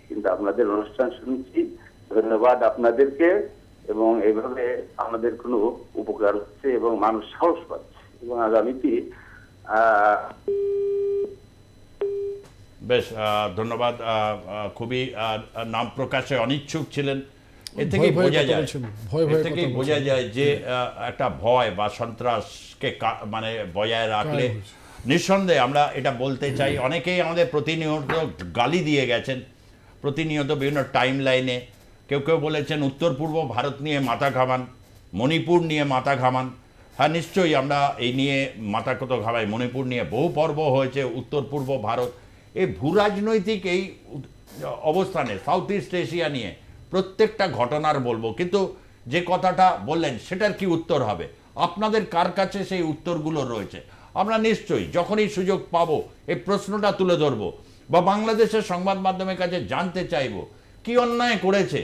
কিন্তু আপনাদের অনুষ্ঠান শুনছি, ধন্যবাদ আপনাদেরকে, এবং এইভাবে আমাদের কোনো উপকার হচ্ছে এবং মানুষ সাহস পাচ্ছে এবং আগামীতে বেশ ধন্যবাদ। খুবই নাম প্রকাশে অনিচ্ছুক ছিলেন এ থেকেই বোঝা যায়, ভয় এ থেকেই বোঝা যায় যে একটা ভয় বা সন্ত্রাসকে মানে বজায় রাখলে নিঃসন্দেহে আমরা এটা বলতে চাই। অনেকেই আমাদের প্রতিনিয়ত গালি দিয়ে গেছেন, প্রতিনিয়ত বিভিন্ন টাইম লাইনে কেউ কেউ বলেছেন উত্তর পূর্ব ভারত নিয়ে মাথা ঘামান, মণিপুর নিয়ে মাথা ঘামান। হ্যাঁ, নিশ্চয়ই আমরা এই নিয়ে মাথা কত ঘামাই, মণিপুর নিয়ে বহু পর্ব হয়েছে। উত্তর পূর্ব ভারত এই ভূরাজনৈতিক এই অবস্থানে সাউথ ইস্ট এশিয়া নিয়ে প্রত্যেকটা ঘটনার বলবো, কিন্তু যে কথাটা বললেন সেটার কি উত্তর হবে? আপনাদের কার কাছে সেই উত্তরগুলো রয়েছে? আমরা নিশ্চয়ই যখনই সুযোগ পাবো এই প্রশ্নটা তুলে ধরবো বা বাংলাদেশের সংবাদ মাধ্যমের কাছে জানতে চাইব কি অন্যায় করেছে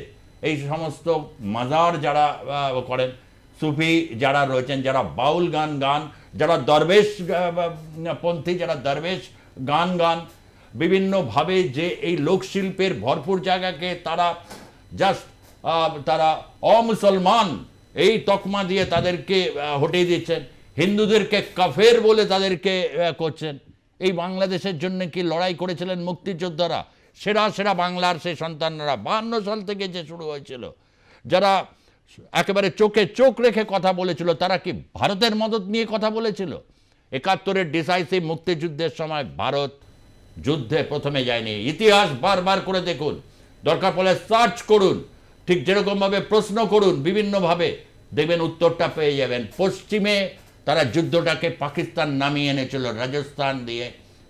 এই সমস্ত মাজার যারা করেন, সুফি যারা রয়েছেন, যারা বাউল গান, যারা দরবেশ পন্থী, যারা দরবেশ গান বিভিন্নভাবে যে এই লোকশিল্পের ভরপুর জায়গাকে তারা জাস্ট তারা অমুসলমান এই তকমা দিয়ে তাদেরকে হটিয়ে দিচ্ছেন, হিন্দুদেরকে কাফের বলে তাদেরকে করছেন। এই বাংলাদেশের জন্য কি লড়াই করেছিলেন মুক্তিযোদ্ধারা? সেরা বাংলার সেই সন্তানরা 52 সাল থেকে যে শুরু হয়েছিল, যারা একেবারে চোখে চোখ রেখে কথা বলেছিল, তারা কি ভারতের মদত নিয়ে কথা বলেছিল? 71-এর ডিসাইসিভ মুক্তিযুদ্ধের সময় ভারত যুদ্ধে প্রথমে যায়নি। ইতিহাস বারবার করে দেখুন, দরকার পড়লে সার্চ করুন, ঠিক যেরকমভাবে প্রশ্ন করুন বিভিন্নভাবে, দেখবেন উত্তরটা পেয়ে যাবেন। পশ্চিমে তারা যুদ্ধটাকে পাকিস্তান নামিয়ে এনেছিল, রাজস্থান দিয়ে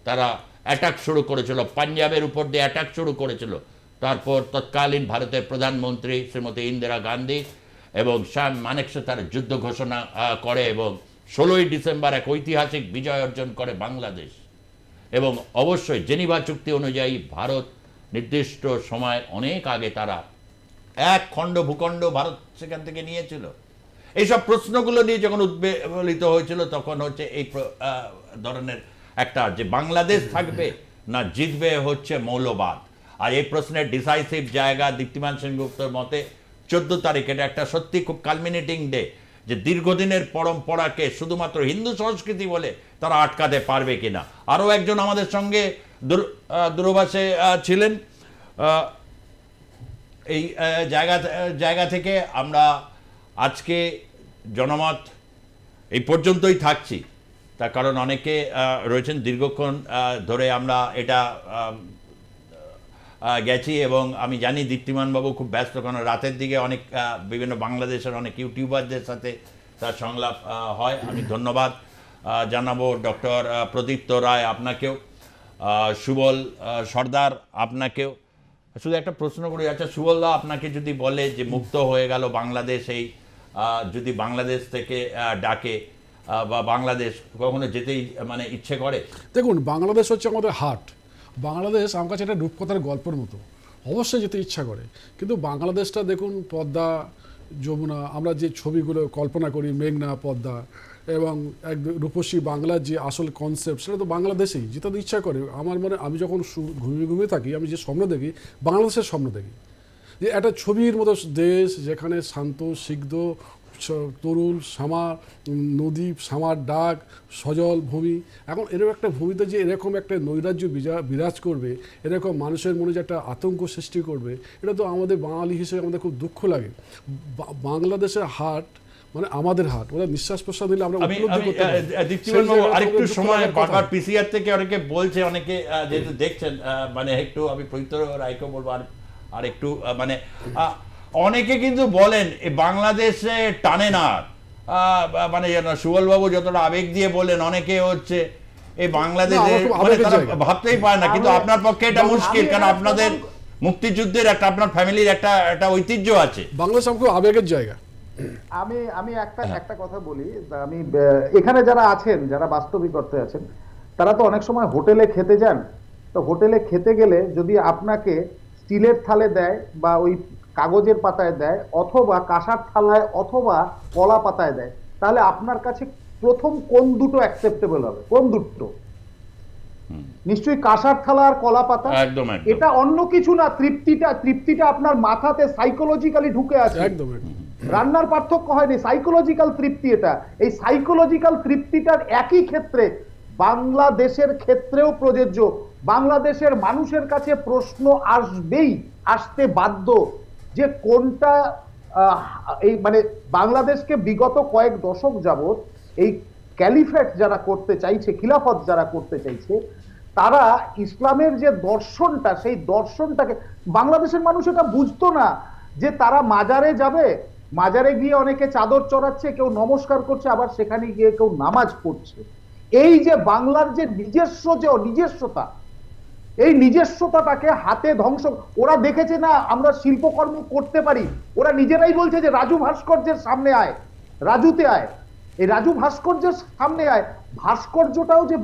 তারা অ্যাটাক শুরু করেছিল, পাঞ্জাবের উপর দিয়ে অ্যাটাক শুরু করেছিল। তারপর তৎকালীন ভারতের প্রধানমন্ত্রী শ্রীমতী ইন্দিরা গান্ধী এবং শ্যাম মানেকশে তার যুদ্ধ ঘোষণা করে এবং 16ই ডিসেম্বর এক ঐতিহাসিক বিজয় অর্জন করে বাংলাদেশ। এবং অবশ্যই জেনিভা চুক্তি অনুযায়ী ভারত নির্দিষ্ট সময় অনেক আগে তারা এক খণ্ড ভূখণ্ড ভারত সেখান থেকে নিয়েছিল। এইসব প্রশ্নগুলো নিয়ে যখন উদ্বেলিত হয়েছিল তখন হচ্ছে এই ধরনের একটা যে বাংলাদেশ থাকবে না জিতবে হচ্ছে মৌলবাদ। আর এই প্রশ্নের ডিসাইসিভ জায়গা দীপ্তিমান সেনগুপ্তর মতে 14 তারিখ, এটা একটা সত্যি খুব কালমিনেটিং ডে, যে দীর্ঘদিনের পরম্পরাকে শুধুমাত্র হিন্দু সংস্কৃতি বলে তারা আটকাতে পারবে কিনা। আরও একজন আমাদের সঙ্গে দূরভাষে ছিলেন। এই জায়গা থেকে আমরা আজকে জনমত এই পর্যন্তই থাকছি, তার কারণ অনেকে রয়েছেন দীর্ঘক্ষণ ধরে আমরা এটা গেছি এবং আমি জানি দীপ্তিমানবাবু খুব ব্যস্ত, কারণ রাতের দিকে অনেক বিভিন্ন বাংলাদেশের অনেক ইউটিউবারদের সাথে তার সংলাপ হয়। আমি ধন্যবাদ জানাবো ডক্টর প্রদীপ্ত রায় আপনাকেও, সুবল সর্দার আপনাকেও। শুধু একটা প্রশ্ন করি, আচ্ছা সুবলদা, আপনাকে যদি বলে যে মুক্ত হয়ে গেল বাংলাদেশ, এই যদি বাংলাদেশ থেকে ডাকে বা বাংলাদেশ কখনো যেতেই মানে ইচ্ছে করে? দেখুন, বাংলাদেশ হচ্ছে আমাদের হার্ট। বাংলাদেশ আমার কাছে একটা রূপকথার গল্পের মতো, অবশ্যই যেতে ইচ্ছা করে। কিন্তু বাংলাদেশটা দেখুন, পদ্মা যমুনা, আমরা যে ছবিগুলো কল্পনা করি, মেঘনা পদ্মা এবং এক রূপসী বাংলার যে আসল কনসেপ্ট, সেটা তো বাংলাদেশেই যেতে তো ইচ্ছা করে। আমার মনে, আমি যখন ঘুমিয়ে থাকি, আমি যে স্বপ্ন দেখি, বাংলাদেশের স্বপ্ন দেখি, যে একটা ছবির মতো দেশ যেখানে শান্ত সিগ্ধ তরুণ সামার নদী, সামার ডাক, সজল ভূমি। এখন এরকম একটা ভূমিতে যে এরকম একটা নৈরাজ্য বিরাজ করবে, এরকম মানুষের মনে যে একটা আতঙ্ক সৃষ্টি করবে, এটা তো আমাদের বাঙালি হিসেবে আমাদের খুব দুঃখ লাগে। বাংলাদেশের হাট মানে আমাদের হাট, ওরা নিঃশ্বাস প্রশ্বাস দিলে আমরা উপলব্ধি করতে পারি। আরেকটু সময় বারবার পিসিআর থেকে অনেকে বলছে, অনেকে যেহেতু দেখছেন, মানে একটু আমি পবিত্র রায়কে বলবো আর একটু মানে অনেকে কিন্তু বলেন এই বাংলাদেশে টানে না, মানে সুবলবাবু যতটা আবেগ দিয়ে বললেন, অনেকে হচ্ছে এই বাংলাদেশে মানে তারা ভাবতেই পারে না। কিন্তু আপনার পক্ষে এটা মুশকিল, কারণ আপনাদের মুক্তিযুদ্ধের একটা, আপনার ফ্যামিলির একটা ঐতিহ্য আছে। বাংলাদেশ খুব আবেগের জায়গা। আমি একটা কথা বলি, আমি এখানে যারা আছেন, যারা বাস্তবিক অর্থে আছেন, তারা তো অনেক সময় হোটেলে খেতে যান। তো হোটেলে খেতে গেলে যদি আপনাকে স্টিলের থালে দেয় বা ওই কাগজের পাতায় দেয় অথবা কাঁসার থালায় অথবা কলা পাতায় দেয়, তাহলে আপনার কাছে প্রথম কোন দুটো অ্যাকসেপ্টেবল হবে? কোন দুটো? নিশ্চয়ই কাঁসার থালা আর কলা পাতা। এটা অন্য কিছু না, তৃপ্তিটা আপনার মাথাতে সাইকোলজিক্যালি ঢুকে আছে। একদম রান্নার পার্থক্য হয়নি, সাইকোলজিক্যাল তৃপ্তি এটা। এই সাইকোলজিক্যাল তৃপ্তিটার একই ক্ষেত্রে বাংলাদেশের ক্ষেত্রেও প্রযোজ্য। বাংলাদেশের মানুষের কাছে প্রশ্ন আসবেই, আসতে বাধ্য, যে কোনটা এই মানে বাংলাদেশকে বিগত কয়েক দশক যাবত এই ক্যালিফেট যারা করতে চাইছে, খিলাফত যারা করতে চাইছে, তারা ইসলামের যে দর্শনটা, সেই দর্শনটাকে বাংলাদেশের মানুষ এটা বুঝতো না যে তারা মাজারে যাবে, মাজারে গিয়ে অনেকে চাদর চড়াচ্ছে, কেউ নমস্কার করছে, আবার সেখানে গিয়ে কেউ নামাজ পড়ছে। এই যে বাংলার যে নিজস্বতা, এই নিজস্বতাটাকে হাতে ধ্বংস। ওরা দেখেছে না আমরা শিল্পকর্ম করতে পারি, ওরা নিজেরাই বলছে যে রাজু ভাস্কর্যের সামনে আয়, রাজুতে আয়, এই রাজু ভাস্কর্যের সামনে আয়। ভাস্কর্যটাও যে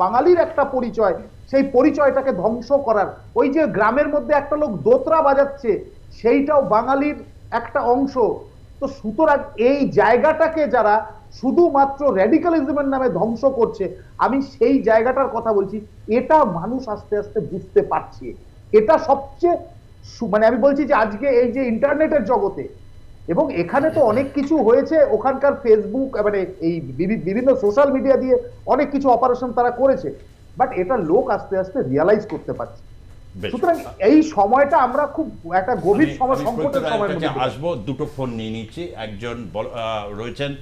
বাঙালির একটা পরিচয়, সেই পরিচয়টাকে ধ্বংস করার, ওই যে গ্রামের মধ্যে একটা লোক দোতরা বাজাচ্ছে, সেইটাও বাঙালির একটা অংশ। তো সুতরাং এই জায়গাটাকে যারা শুধুমাত্র র্যাডিক্যালিজমের নামে ধ্বংস করছে, আমি সেই জায়গাটার কথা বলছি। এটা মানুষ আস্তে আস্তে বুঝতে পারছে। এটা সবচেয়ে মানে আমি বলছি যে আজকে এই যে ইন্টারনেটের জগতে, এবং এখানে তো অনেক কিছু হয়েছে, ওখানকার ফেসবুক মানে এই বিভিন্ন সোশ্যাল মিডিয়া দিয়ে অনেক কিছু অপারেশন তারা করেছে, বাট এটা লোক আস্তে আস্তে রিয়ালাইজ করতে পারছে। সুতরাং এই সময়টা আমরা খুব একটা গভীর সময়, সংকটের সময় আসবো। দুটো ফোন নিয়ে নিচ্ছি। একজন রয়েছেন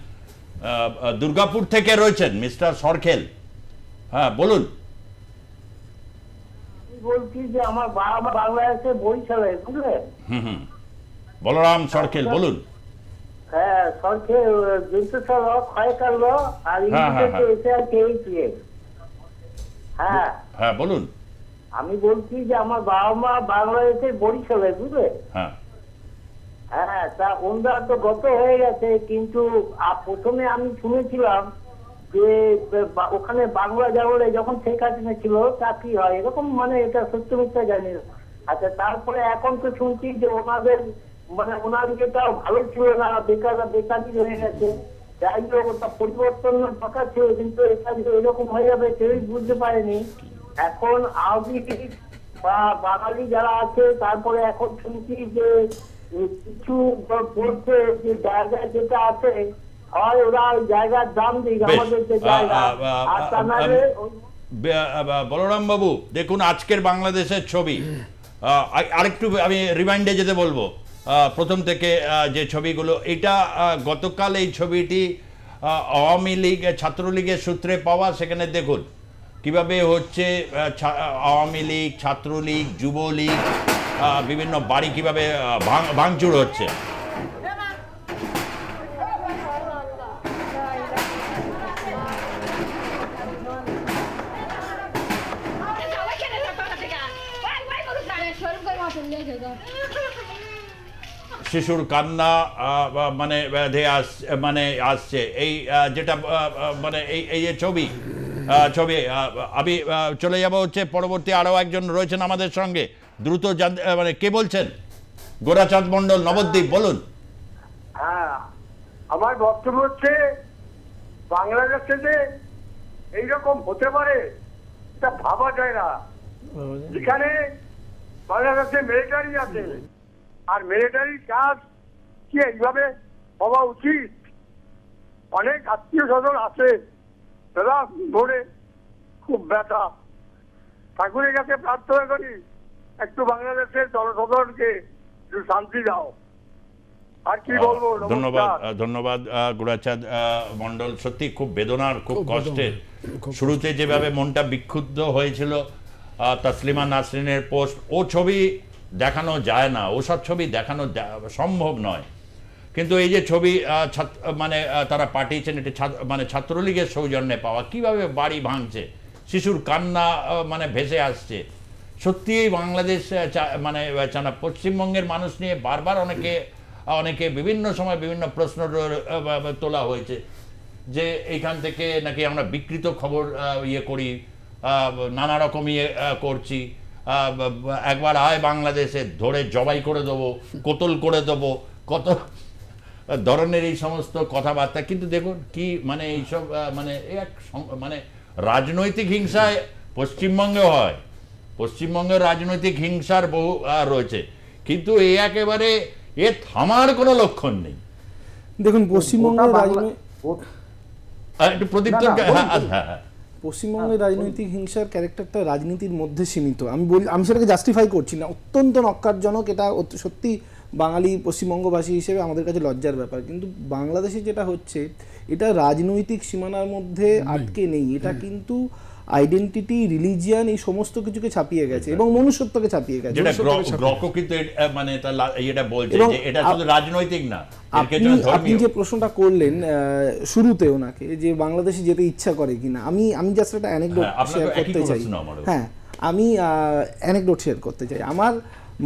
দুর্গাপুর থেকে, রয়েছেন মিস্টার সরখেল। হ্যাঁ বলুন। বলছি যে আমার বাবা বাংলাদেশে বরিশালে, বুঝলেন? বলরাম সরখেল বলুন। হ্যাঁ সরখেল আর হ্যাঁ হ্যাঁ বলুন। আমি বলছি যে আমার বাবা মা বাংলাদেশে বরিশালে, বুঝলেন? হ্যাঁ হ্যাঁ, তা ওনারা তো গত হয়ে গেছে, কিন্তু প্রথমে আমি শুনেছিলাম যে ওখানে বাংলা জাগরে যখন শেখ হাসিনা ছিল চাকরি হয়, এরকম, মানে এটা সত্য মিথ্যা জানি না। আচ্ছা, তারপরে এখন তো শুনছি যে ওনাদের মানে ওনার যেটাও ভালো ছিল না, বেকারি হয়ে গেছে। যাই হোক, ওটা পরিবর্তনের কথা ছিল, কিন্তু এটা যে এরকম হয়ে যাবে কেউই বুঝতে পারেনি। এখন আওয়ামী লীগ বা বাঙালি যারা আছে, তারপরে এখন শুনছি যে কিছু বলছে যে জায়গা যেটা আছে হয় ওরা ওই জায়গার দাম দিক আমাদের যে জায়গা, আর তা নাহলে। বলরাম বাবু দেখুন, আজকের বাংলাদেশের ছবি আরেকটু আমি রিমাইন্ডে যেতে বলবো প্রথম থেকে যে ছবিগুলো, এটা গতকাল এই ছবিটি আওয়ামী লীগ ছাত্রলীগের সূত্রে পাওয়া। সেখানে দেখুন কিভাবে হচ্ছে আওয়ামী লীগ, ছাত্রলীগ, যুবলীগ, বিভিন্ন বাড়ি কিভাবে ভাঙচুর হচ্ছে। শিশুর কান্না মানে আসছে এই যেটা মানে এই যে ছবি আমি চলে যাব হচ্ছে পরবর্তী। আরো একজন রয়েছেন আমাদের সঙ্গে, দ্রুত মানে কে বলছেন? গোরাচাঁদ মন্ডল, নবদ্বীপ, বলুন। হ্যাঁ, আমার বক্তব্য হচ্ছে বাংলাদেশে যে এইরকম হতে পারে এটা ভাবা যায় না। যেখানে বাংলাদেশে মিলিটারি আছে, আর মিলিটারি কাজ কি এইভাবে হওয়া উচিত? অনেক আত্মীয় স্বজন আছে, তারা ধরে খুব ব্যথা। ঠাকুরের কাছে প্রার্থনা করি একটু বাংলাদেশের জনসাধারণকে একটু শান্তি দাও। আর কি বলবো। ধন্যবাদ গোরাচাঁদ মন্ডল। সত্যি খুব বেদনার, খুব কষ্টের। শুরুতে যেভাবে মনটা বিক্ষুব্ধ হয়েছিল তাসলিমা নাসরিনের পোস্ট, ও ছবি দেখানো যায় না, ওসব ছবি দেখানো সম্ভব নয়। কিন্তু এই যে ছবি মানে তারা পাঠিয়েছেন, এটা মানে ছাত্রলীগের সৌজন্যে পাওয়া, কিভাবে বাড়ি ভাঙছে, শিশুর কান্না মানে ভেসে আসছে। সত্যিই বাংলাদেশ মানে পশ্চিমবঙ্গের মানুষ নিয়ে বারবার অনেকে বিভিন্ন সময় বিভিন্ন প্রশ্ন তোলা হয়েছে যে এইখান থেকে নাকি আমরা বিকৃত খবর ইয়ে করি, নানা রকম ইয়ে করছি। একবার আয় বাংলাদেশে, ধরে জবাই করে দেবো, কতল করে দেবো, কত ধরনের এই সমস্ত কথাবার্তা। কিন্তু দেখুন কি মানে এইসব মানে এক মানে রাজনৈতিক হিংসায় পশ্চিমবঙ্গে হয়, পশ্চিমবঙ্গের রাজনৈতিক হিংসার বহু রয়েছে, কিন্তু এই একেবারে এ থামার কোনো লক্ষণ নেই। দেখুন পশ্চিমবঙ্গের পশ্চিমবঙ্গের রাজনৈতিক হিংসার ক্যারেক্টারটা রাজনীতির মধ্যে সীমিত। আমি সেটাকে জাস্টিফাই করছি না, অত্যন্ত নক্কারজনক। এটা সত্যি বাঙালি পশ্চিমবঙ্গবাসী হিসেবে আমাদের কাছে লজ্জার ব্যাপার। কিন্তু বাংলাদেশে যেটা হচ্ছে এটা রাজনৈতিক সীমানার মধ্যে আটকে নেই, এটা কিন্তু আইডেন্টিটি, রিলিজিয়ান, এই সমস্ত কিছুকে ছাপিয়ে গেছে এবং মনুষ্যত্বকে ছাপিয়ে গেছে। মানে এটা বলছে যে এটা শুধু রাজনৈতিক না। আপনি যে প্রশ্নটা করলেন শুরুতে ওনাকে যে বাংলাদেশে যেতে ইচ্ছা করে কিনা, আমি জাস্ট একটা অ্যানেকডোট শেয়ার করতে চাই। হ্যাঁ, আমি অ্যানেকডোট শেয়ার করতে চাই। আমার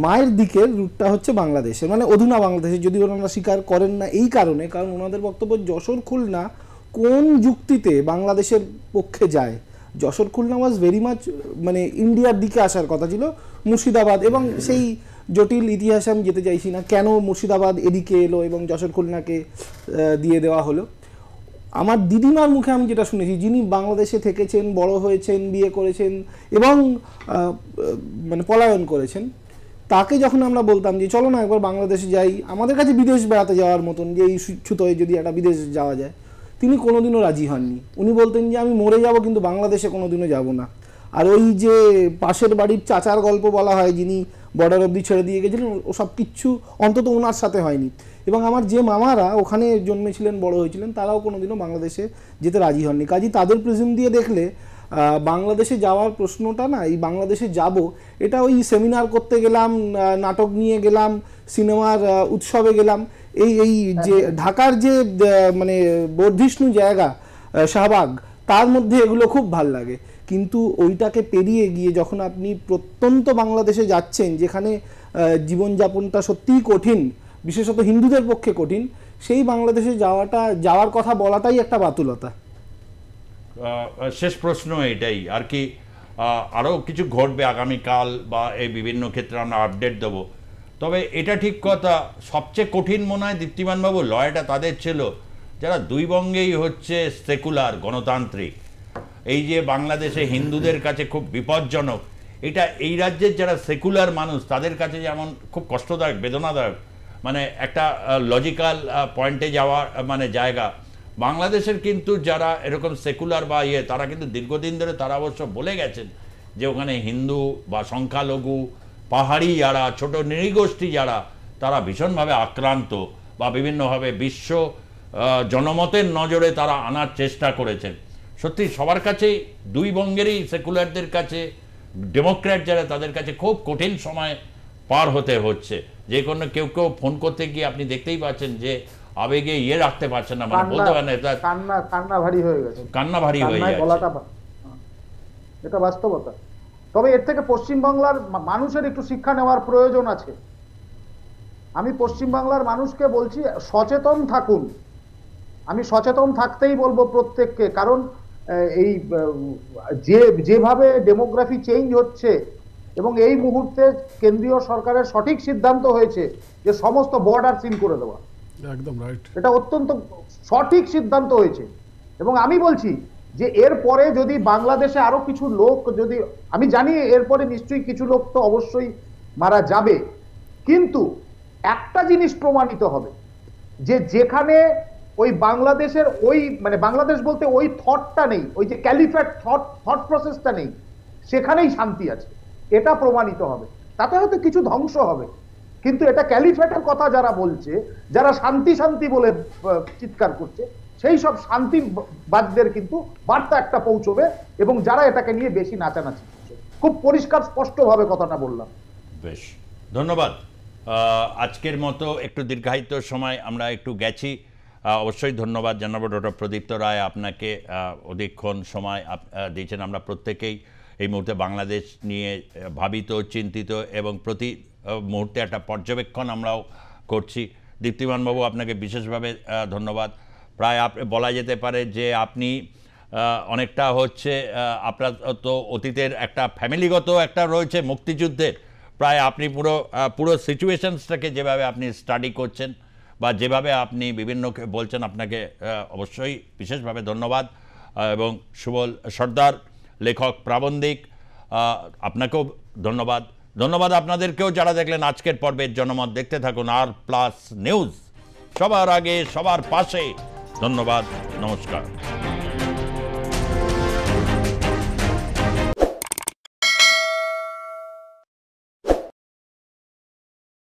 মায়ের দিকের রুটটা হচ্ছে বাংলাদেশের, মানে অধুনা বাংলাদেশে, যদি ওনারা স্বীকার করেন না এই কারণে, কারণ ওনাদের বক্তব্য যশোর খুলনা কোন যুক্তিতে বাংলাদেশের পক্ষে যায়। Jessore Khulna was very much মানে ইন্ডিয়ার দিকে আসার কথা ছিল, মুর্শিদাবাদ, এবং সেই জটিল ইতিহাসে আমি যেতে চাইছি না কেন মুর্শিদাবাদ এদিকে এলো এবং যশোর খুলনাকে দিয়ে দেওয়া হলো। আমার দিদিমার মুখে আমি যেটা শুনেছি, যিনি বাংলাদেশে থেকেছেন, বড় হয়েছেন, বিয়ে করেছেন এবং মানে পলায়ন করেছেন, তাকে যখন আমরা বলতাম যে চলো না একবার বাংলাদেশে যাই, আমাদের কাছে বিদেশ বেড়াতে যাওয়ার মতন যে এই ছুতোয় যদি একটা বিদেশ যাওয়া যায়, তিনি কোনোদিনও রাজি হননি। উনি বলতেন যে আমি মরে যাব কিন্তু বাংলাদেশে কোনোদিনও যাব না। আর ওই যে পাশের বাড়ির চাচার গল্প বলা হয়, যিনি বর্ডার অবধি ছেড়ে দিয়ে গেছিলেন, ও সব কিচ্ছু অন্তত ওনার সাথে হয়নি। এবং আমার যে মামারা ওখানে জন্মেছিলেন, বড় হয়েছিলেন, তারাও কোনোদিনও বাংলাদেশে যেতে রাজি হননি। কাজেই তাদের প্রিজম দিয়ে দেখলে বাংলাদেশে যাওয়ার প্রশ্নটা না, এই বাংলাদেশে যাব এটা ওই সেমিনার করতে গেলাম, নাটক নিয়ে গেলাম, সিনেমার উৎসবে গেলাম, এই যে ঢাকার যে মানে বর্ধিষ্ণু জায়গা শাহবাগ, তার মধ্যে এগুলো খুব ভাল লাগে। কিন্তু ওইটাকে পেরিয়ে গিয়ে যখন আপনি প্রত্যন্ত বাংলাদেশে যাচ্ছেন, যেখানে জীবনযাপনটা সত্যিই কঠিন, বিশেষত হিন্দুদের পক্ষে কঠিন, সেই বাংলাদেশে যাওয়ার কথা বলাটাই একটা বাতুলতা। শেষ প্রশ্ন এটাই আর কি, আরও কিছু ঘটবে আগামীকাল বা এই বিভিন্ন ক্ষেত্রে আমরা আপডেট দেবো। তবে এটা ঠিক কথা, সবচেয়ে কঠিন মনে হয় দীপ্তিমানবাবু লড়াইটা তাদের ছিল যারা দুই বঙ্গেই হচ্ছে সেকুলার, গণতান্ত্রিক। এই যে বাংলাদেশে হিন্দুদের কাছে খুব বিপজ্জনক, এটা এই রাজ্যের যারা সেকুলার মানুষ তাদের কাছে যেমন খুব কষ্টদায়ক, বেদনাদায়ক, মানে একটা লজিক্যাল পয়েন্টে যাওয়ার মানে জায়গা। বাংলাদেশের কিন্তু যারা এরকম সেকুলার বা তারা কিন্তু দীর্ঘদিন ধরে তারা অবশ্য বলে গেছেন যে ওখানে হিন্দু বা সংখ্যালঘু, পাহাড়ি যারা, ছোট নৃগোষ্ঠী যারা, তারা ভীষণভাবে আক্রান্ত বা বিভিন্নভাবে বিশ্ব জনমতের নজরে তারা আনার চেষ্টা করেছেন। সত্যি সবার কাছেই, দুই বঙ্গেরই সেকুলারদের কাছে, ডেমোক্র্যাট যারা, তাদের কাছে খুব কঠিন সময় পার হতে হচ্ছে। যে কোনো কেউ ফোন করতে গিয়ে আপনি দেখতেই পাচ্ছেন যে আবেগে রাখতে পারছেন না, মানে বলতে পারেন না, কান্না ভারী হয়ে গেছে, কান্না ভারী হয়ে যাচ্ছে, এটা বাস্তবতা। তবে এর থেকে পশ্চিমবাংলার মানুষের একটু শিক্ষা নেওয়ার প্রয়োজন আছে। আমি পশ্চিমবাংলার মানুষকে বলছি, সচেতন থাকুন। আমি সচেতন থাকতেই বলবো প্রত্যেককে, কারণ এই যেভাবে ডেমোগ্রাফি চেঞ্জ হচ্ছে এবং এই মুহূর্তে কেন্দ্রীয় সরকারের সঠিক সিদ্ধান্ত হয়েছে যে সমস্ত বর্ডার সিল করে দেওয়া, একদম রাইট, এটা অত্যন্ত সঠিক সিদ্ধান্ত হয়েছে। এবং আমি বলছি যে এরপরে যদি বাংলাদেশে আরো কিছু লোক, যদি আমি জানি এরপরে নিশ্চয়ই কিছু লোক তো অবশ্যই মারা যাবে, কিন্তু একটা জিনিস প্রমাণিত হবে যে যেখানে ওই বাংলাদেশের ওই মানে বাংলাদেশ বলতে ওই থটটা নেই, ওই যে ক্যালিফেট থট প্রসেসটা নেই, সেখানেই শান্তি আছে, এটা প্রমাণিত হবে। তাতে হয়তো কিছু ধ্বংস হবে, কিন্তু এটা ক্যালিফেটের কথা যারা বলছে, যারা শান্তি শান্তি বলে চিৎকার করছে, সেই সব শান্তিবাদীদের কিন্তু বার্তা একটা পৌঁছবে, এবং যারা এটাকে নিয়ে বেশি নাচানাচি করছে। খুব পরিষ্কার স্পষ্টভাবে কথাটা বললাম। বেশ, ধন্যবাদ। আজকের মতো একটু দীর্ঘায়িত সময় আমরা একটু গেছি, অবশ্যই ধন্যবাদ জানাবো ডক্টর প্রদীপ্ত রায়, আপনাকে অধিকক্ষণ সময় দিয়েছেন। আমরা প্রত্যেকেই এই মুহূর্তে বাংলাদেশ নিয়ে ভাবিত, চিন্তিত এবং প্রতি মুহূর্তে একটা পর্যবেক্ষণ আমরাও করছি। দীপ্তিমানবাবু, আপনাকে বিশেষভাবে ধন্যবাদ। প্রায় বলা যেতে পারে যে আপনি অনেকটা হচ্ছে আপনার তো অতীতের একটা ফ্যামিলিগত একটা রয়েছে মুক্তিযুদ্ধের, প্রায় আপনি পুরো সিচুয়েশনসটাকে যেভাবে আপনি স্টাডি করছেন বা যেভাবে আপনি বিভিন্ন বলছেন, আপনাকে অবশ্যই বিশেষভাবে ধন্যবাদ। এবং সুবল সর্দার, লেখক, প্রাবন্ধিক, আপনাকেও ধন্যবাদ। ধন্যবাদ আপনাদেরকেও যারা দেখলেন আজকের পর্বের জনমত। দেখতে থাকুন আর+ নিউজ, সবার আগে সবার পাশে। ধন্যবাদ, নমস্কার।